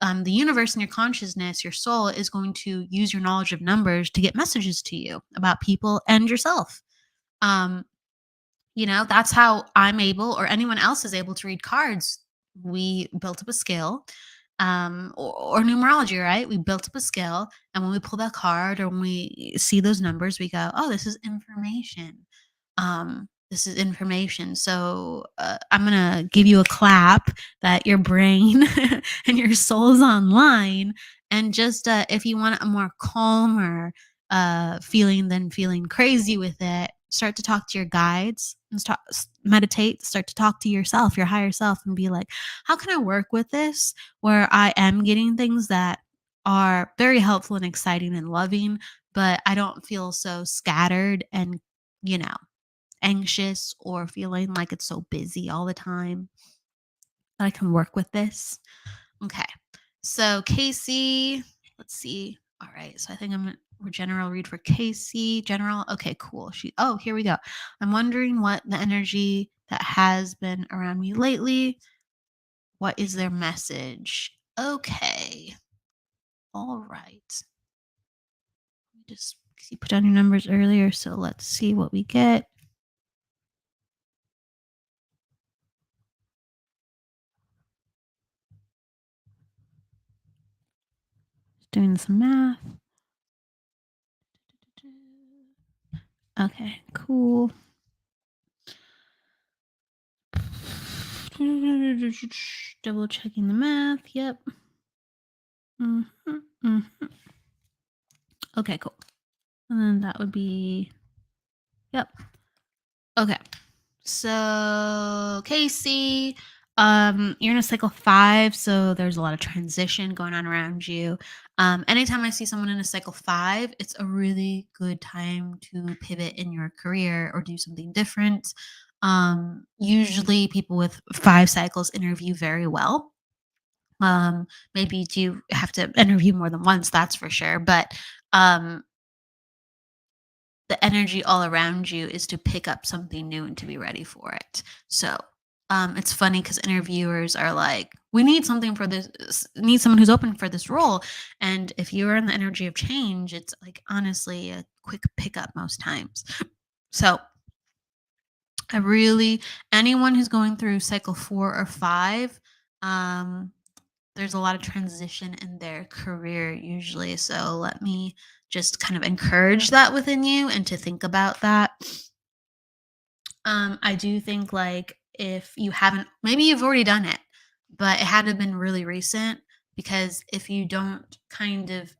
the universe and your consciousness, your soul is going to use your knowledge of numbers to get messages to you about people and yourself. Um, that's how I'm able or anyone else is able to read cards. We built up a skill, or numerology, right? We built up a skill, and when we pull that card or when we see those numbers, we go, "Oh, this is information. This is information." So I'm gonna give you a clap that your brain and your soul is online, and just if you want a more calmer feeling than feeling crazy with it, start to talk to your guides and meditate, start to talk to yourself, your higher self, and be like, how can I work with this where I am getting things that are very helpful and exciting and loving, but I don't feel so scattered and, you know, anxious or feeling like it's so busy all the time that I can work with this. Okay. So Casey, let's see. All right. So I think I'm gonna general read for Casey. General. Okay, cool. Here we go. I'm wondering what the energy that has been around me lately. What is their message? Okay. All right. Just you put down your numbers earlier, so let's see what we get. Doing some math. Okay, cool. Double checking the math. Yep. Mm-hmm. Okay, cool. And then that would be, yep. Okay. So Casey, you're in a cycle 5, so there's a lot of transition going on around you. Anytime I see someone in a cycle 5, it's a really good time to pivot in your career or do something different. Usually people with 5 cycles interview very well. Maybe you have to interview more than once, that's for sure. But um, the energy all around you is to pick up something new and to be ready for it. So it's funny because interviewers are like, we need something for this, need someone who's open for this role. And if you are in the energy of change, it's like honestly a quick pickup most times. So I really, anyone who's going through cycle 4 or 5, um, there's a lot of transition in their career usually. So let me just kind of encourage that within you and to think about that. I do think like if you haven't, maybe you've already done it, but it had to have been really recent because if you don't kind of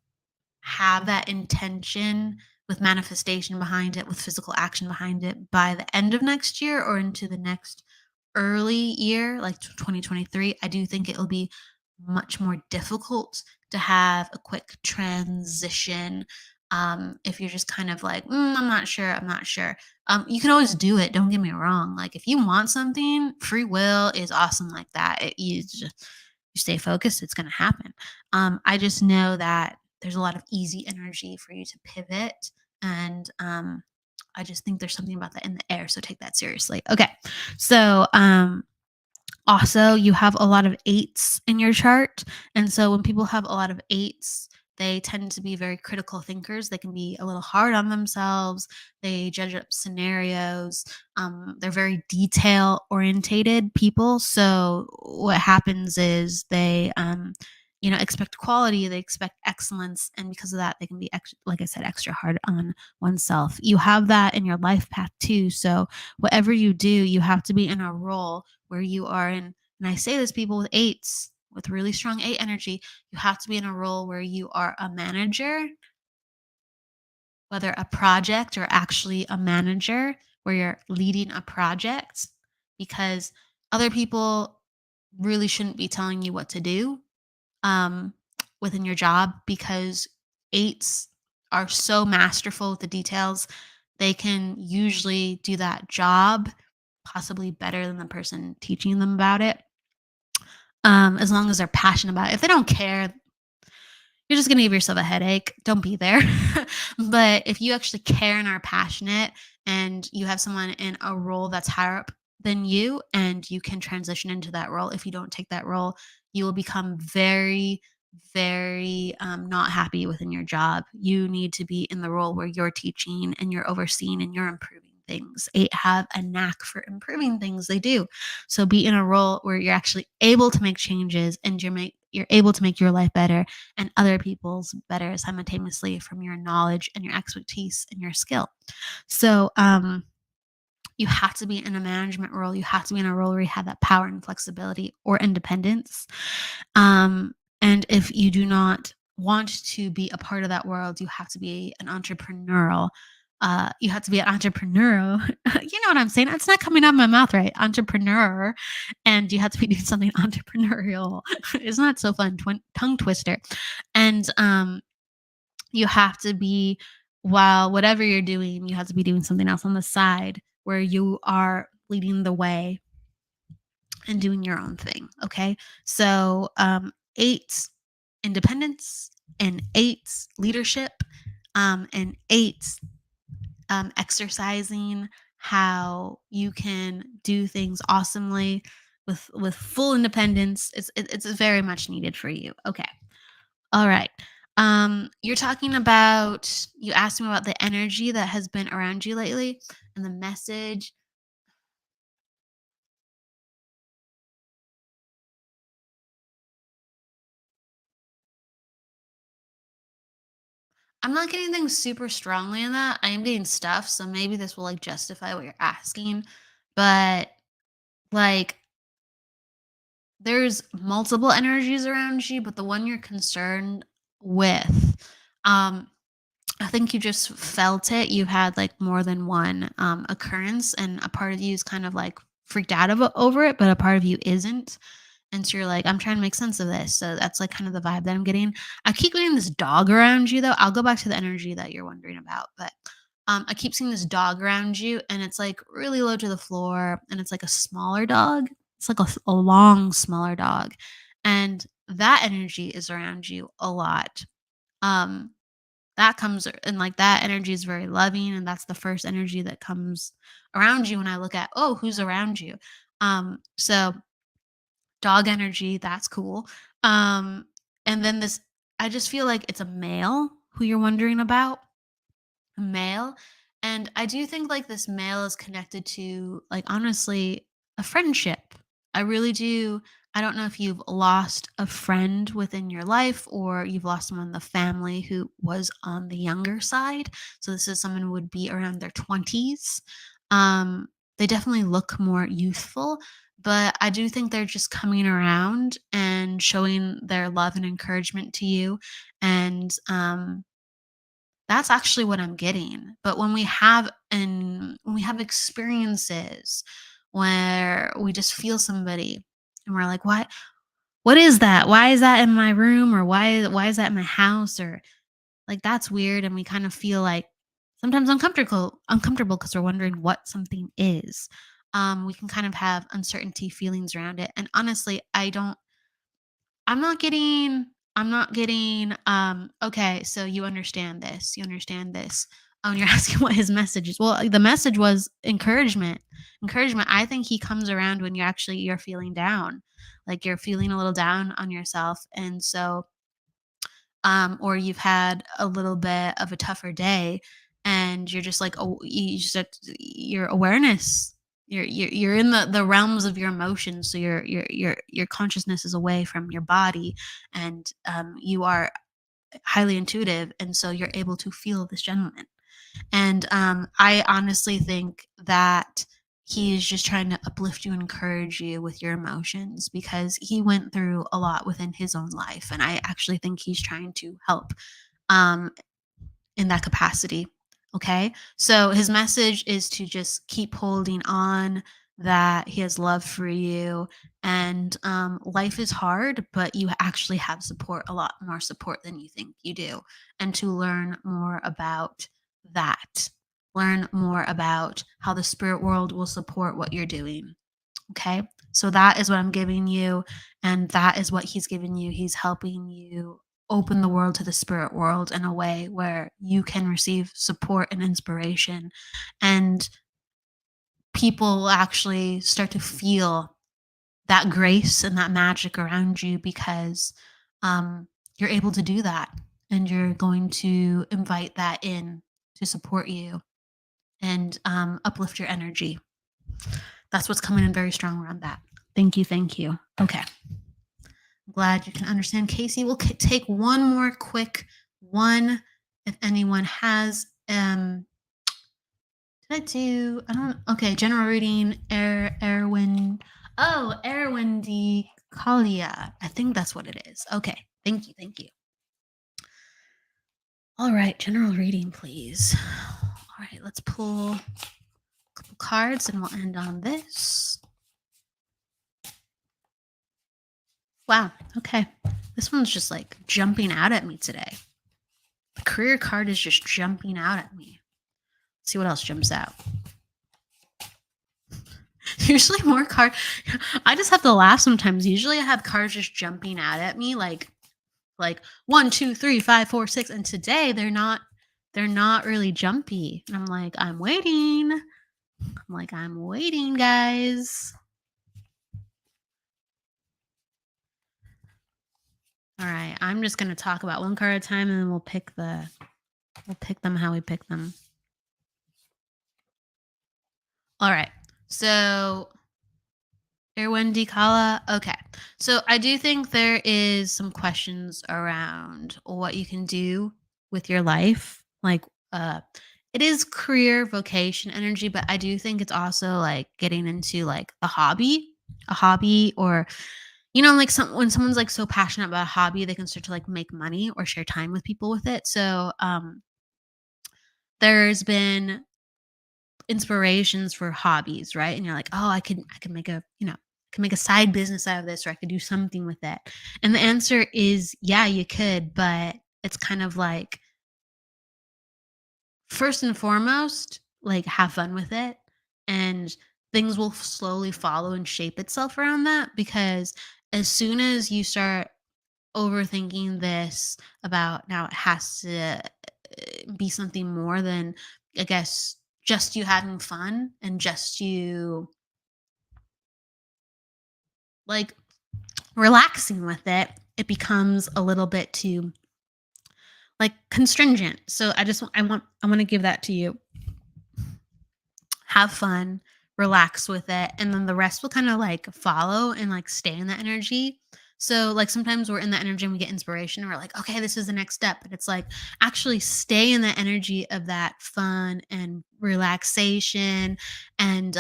have that intention with manifestation behind it, with physical action behind it by the end of next year or into the next early year, like 2023, I do think it'll be much more difficult to have a quick transition. If you're just kind of like, I'm not sure, I'm not sure. You can always do it. Don't get me wrong. Like if you want something, free will is awesome like that. You stay focused, it's going to happen. I just know that there's a lot of easy energy for you to pivot. And I just think there's something about that in the air. So take that seriously. Okay. So, also, you have a lot of eights in your chart. And so when people have a lot of eights, they tend to be very critical thinkers. They can be a little hard on themselves. They judge up scenarios. They're very detail orientated people. So what happens is they, expect quality. They expect excellence, and because of that, they can be, like I said, extra hard on oneself. You have that in your life path too. So whatever you do, you have to be in a role where you are in, and I say this, people with eights, with really strong eight energy, you have to be in a role where you are a manager, whether a project or actually a manager, where you're leading a project, because other people really shouldn't be telling you what to do um, within your job, because eights are so masterful with the details. They can usually do that job possibly better than the person teaching them about it. As long as they're passionate about it. If they don't care, you're just going to give yourself a headache. Don't be there. But if you actually care and are passionate, and you have someone in a role that's higher up than you, and you can transition into that role, if you don't take that role, you will become very, very not happy within your job. You need to be in the role where you're teaching and you're overseeing and you're improving things. Eight have a knack for improving things. They do. So be in a role where you're actually able to make changes, and you're able to make your life better and other people's better simultaneously from your knowledge and your expertise and your skill. So you have to be in a management role. You have to be in a role where you have that power and flexibility or independence. And if you do not want to be a part of that world, you have to be an entrepreneurial. You have to be an entrepreneur. You know what I'm saying? It's not coming out of my mouth right. Entrepreneur, and you have to be doing something entrepreneurial. Isn't that so fun? Tongue twister. And you have to be, while whatever you're doing, you have to be doing something else on the side where you are leading the way and doing your own thing. Okay. So, eight, independence, and eight, leadership, and eight, exercising how you can do things awesomely with full independence. It's very much needed for you. Okay. All right. You're talking about, you asked me about the energy that has been around you lately and the message. I'm not getting things super strongly in that. I am getting stuff, so maybe this will like justify what you're asking. But like there's multiple energies around you, but the one you're concerned with, um, I think you just felt it. You had like more than one occurrence, and a part of you is kind of like freaked out over it, but a part of you isn't. And so you're like, I'm trying to make sense of this. So that's like kind of the vibe that I'm getting. I keep getting this dog around you, though. I'll go back to the energy that you're wondering about, but I keep seeing this dog around you, and it's like really low to the floor, and it's like a smaller dog. It's like a long, smaller dog, and that energy is around you a lot. Um, that comes and like that energy is very loving, and that's the first energy that comes around you when I look at, oh, who's around you. So dog energy, that's cool. Um, and then this, I just feel like it's a male who you're wondering about, a male. And I do think like this male is connected to, like, honestly, a friendship. I really do. I don't know if you've lost a friend within your life, or you've lost someone in the family who was on the younger side. So this is someone who would be around their 20s. Um, they definitely look more youthful, but I do think they're just coming around and showing their love and encouragement to you. And that's actually what I'm getting. But when we have experiences where we just feel somebody and we're like, what is that? Why is that in my room? Or why is that in my house? Or like that's weird. And we kind of feel like sometimes uncomfortable because we're wondering what something is. We can kind of have uncertainty feelings around it. And honestly, I'm not getting okay, so you understand this. You understand this. Oh, and you're asking what his message is. Well, the message was encouragement. Encouragement. I think he comes around when you're feeling down. Like you're feeling a little down on yourself. And so or you've had a little bit of a tougher day and you're just like, oh, your awareness, you're in the realms of your emotions, so your consciousness is away from your body, and you are highly intuitive, and so you're able to feel this gentleman. And I honestly think that he is just trying to uplift you and encourage you with your emotions because he went through a lot within his own life. And I actually think he's trying to help um, in that capacity. Okay. So his message is to just keep holding on, that he has love for you. And life is hard, but you actually have support, a lot more support than you think you do. And to learn more about that, learn more about how the spirit world will support what you're doing. Okay. So that is what I'm giving you. And that is what he's giving you. He's helping you open the world to the spirit world in a way where you can receive support and inspiration. And people will actually start to feel that grace and that magic around you because you're able to do that. And you're going to invite that in to support you and uplift your energy. That's what's coming in very strong around that. Thank you. Thank you. Okay. Glad you can understand. Casey, we'll take one more quick one. If anyone has, okay, general reading, Erwin. Oh, Erwin D. Kalia. I think that's what it is. Okay. Thank you. Thank you. All right. General reading, please. All right. Let's pull a couple cards and we'll end on this. Wow. Okay. This one's just like jumping out at me today. The career card is just jumping out at me. Let's see what else jumps out. Usually more cards. I just have to laugh sometimes. Usually I have cards just jumping out at me like 1, 2, 3, 5, 4, 6. And today they're not really jumpy. And I'm like, I'm waiting, guys. All right. I'm just going to talk about one card at a time and then we'll pick them how we pick them. All right. So Erwin Kala. Okay. So I do think there is some questions around what you can do with your life. Like it is career vocation energy, but I do think it's also like getting into like a hobby, or like when someone's like so passionate about a hobby, they can start to like make money or share time with people with it. So there's been inspirations for hobbies, right? And you're like, oh, I could make a, can make a side business out of this, or I could do something with it. And the answer is, yeah, you could, but it's kind of like, first and foremost, like have fun with it, and things will slowly follow and shape itself around that. Because as soon as you start overthinking this about, now it has to be something more than, I guess, just you having fun and just you like relaxing with it, it becomes a little bit too like constringent. So I want to give that to you. Have fun, relax with it, and then the rest will kind of like follow and like stay in that energy. So like sometimes we're in that energy and we get inspiration and we're like, okay, this is the next step. But it's like actually stay in the energy of that fun and relaxation, and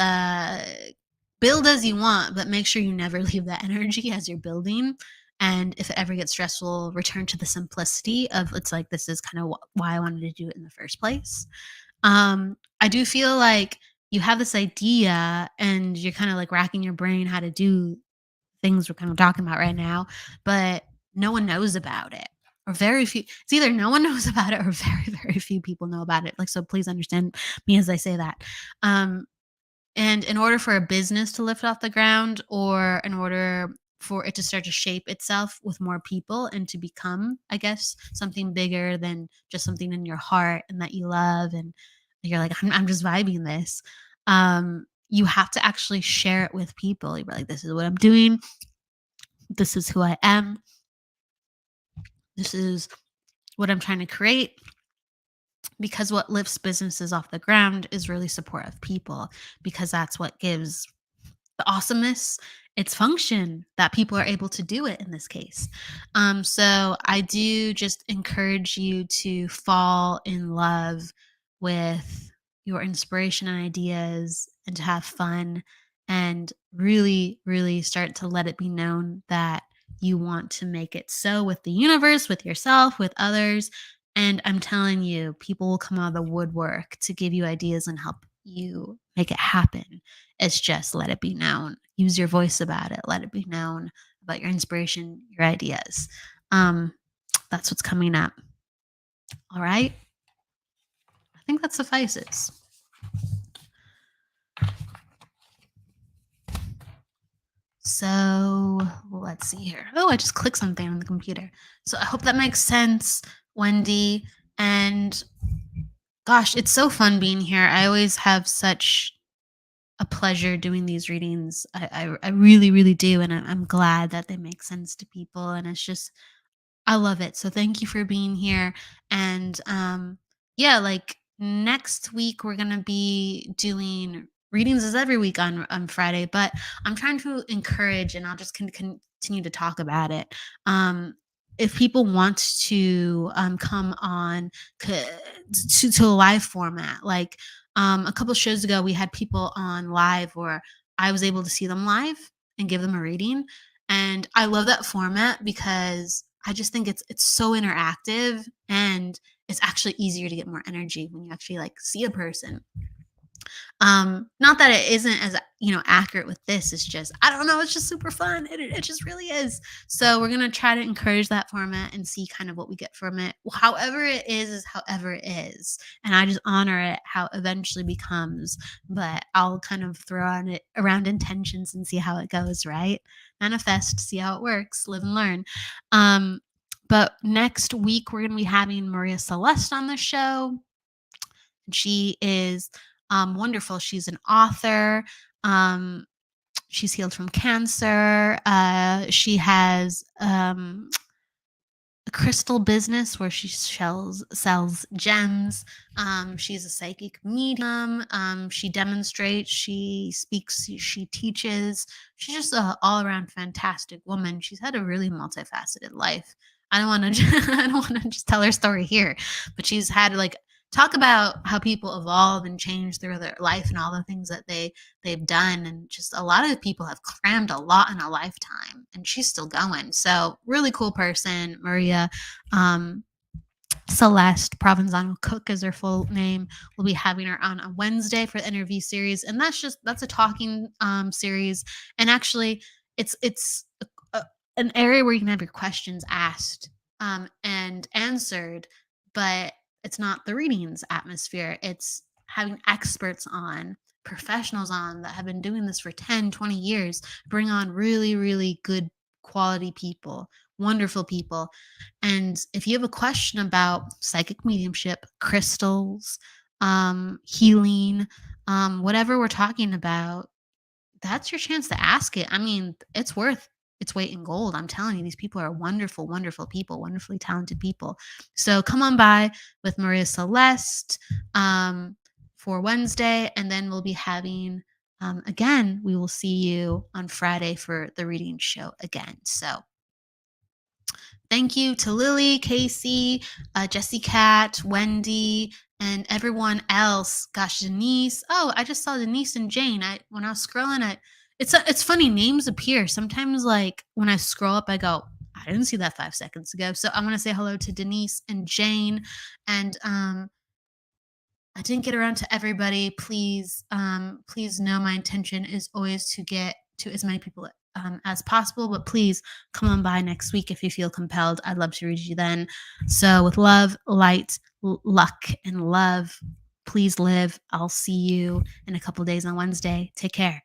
build as you want, but make sure you never leave that energy as you're building. And if it ever gets stressful, return to the simplicity of, it's like, this is kind of why I wanted to do it in the first place. I do feel like you have this idea and you're kind of like racking your brain how to do things we're kind of talking about right now, but no one knows about it. Or very few. It's either no one knows about it or very, very few people know about it. Like, so please understand me as I say that. Um, and in order for a business to lift off the ground, or in order for it to start to shape itself with more people and to become, I guess, something bigger than just something in your heart and that you love, and you're like, I'm just vibing this. You have to actually share it with people. You're like, this is what I'm doing. This is who I am. This is what I'm trying to create. Because what lifts businesses off the ground is really support of people, because that's what gives the awesomeness its function, that people are able to do it in this case. So I do just encourage you to fall in love with your inspiration and ideas, and to have fun, and really, really start to let it be known that you want to make it so with the universe, with yourself, with others. And I'm telling you, people will come out of the woodwork to give you ideas and help you make it happen. It's just let it be known. Use your voice about it. Let it be known about your inspiration, your ideas. Um, that's what's coming up. All right. I think that suffices. So let's see here. Oh, I just clicked something on the computer. So I hope that makes sense, Wendy. And gosh, it's so fun being here. I always have such a pleasure doing these readings. I really, really do. And I'm glad that they make sense to people. And it's just, I love it. So thank you for being here. And yeah, like next week we're gonna be doing readings as every week on Friday, but I'm trying to encourage, and I'll just continue to talk about it. If people want to come on to a live format, like a couple shows ago, we had people on live where I was able to see them live and give them a reading. And I love that format because I just think it's so interactive, and it's actually easier to get more energy when you actually like see a person. Not that it isn't as accurate with this. It's just, I don't know, it's just super fun. It just really is. So we're gonna try to encourage that format and see kind of what we get from it. However it is however it is. And I just honor it how it eventually becomes. But I'll kind of throw on it around intentions and see how it goes, right? Manifest, see how it works, live and learn. But next week we're gonna be having Maria Celeste on the show. She is wonderful. She's an author. She's healed from cancer. She has a crystal business where she sells gems. She's a psychic medium. She demonstrates, she speaks, she teaches. She's just an all-around fantastic woman. She's had a really multifaceted life. I don't want to I don't want to just tell her story here, but she's had like talk about how people evolve and change through their life and all the things that they've done. And just a lot of people have crammed a lot in a lifetime, and she's still going. So really cool person, Maria. Celeste Provenzano Cook is her full name. We'll be having her on Wednesday for the interview series, and that's a talking series. And actually, it's an area where you can have your questions asked and answered, but it's not the readings atmosphere. It's having experts on, professionals on that have been doing this for 10, 20 years, bring on really, really good quality people, wonderful people. And if you have a question about psychic mediumship, crystals, healing, whatever we're talking about, that's your chance to ask it. I mean, it's worth its weight in gold. I'm telling you, these people are wonderful, wonderful people, wonderfully talented people. So come on by with Maria Celeste for Wednesday, and then we'll be having again. We will see you on Friday for the reading show again. So thank you to Lily, Casey, Jessie Cat, Wendy, and everyone else. Gosh, Denise. Oh, I just saw Denise and Jane. When I was scrolling, it's funny. Names appear sometimes. Like when I scroll up, I go, I didn't see that 5 seconds ago. So I want to say hello to Denise and Jane, and I didn't get around to everybody. Please know my intention is always to get to as many people as possible. But please come on by next week if you feel compelled. I'd love to read you then. So with love, light, luck, and love, please live. I'll see you in a couple days on Wednesday. Take care.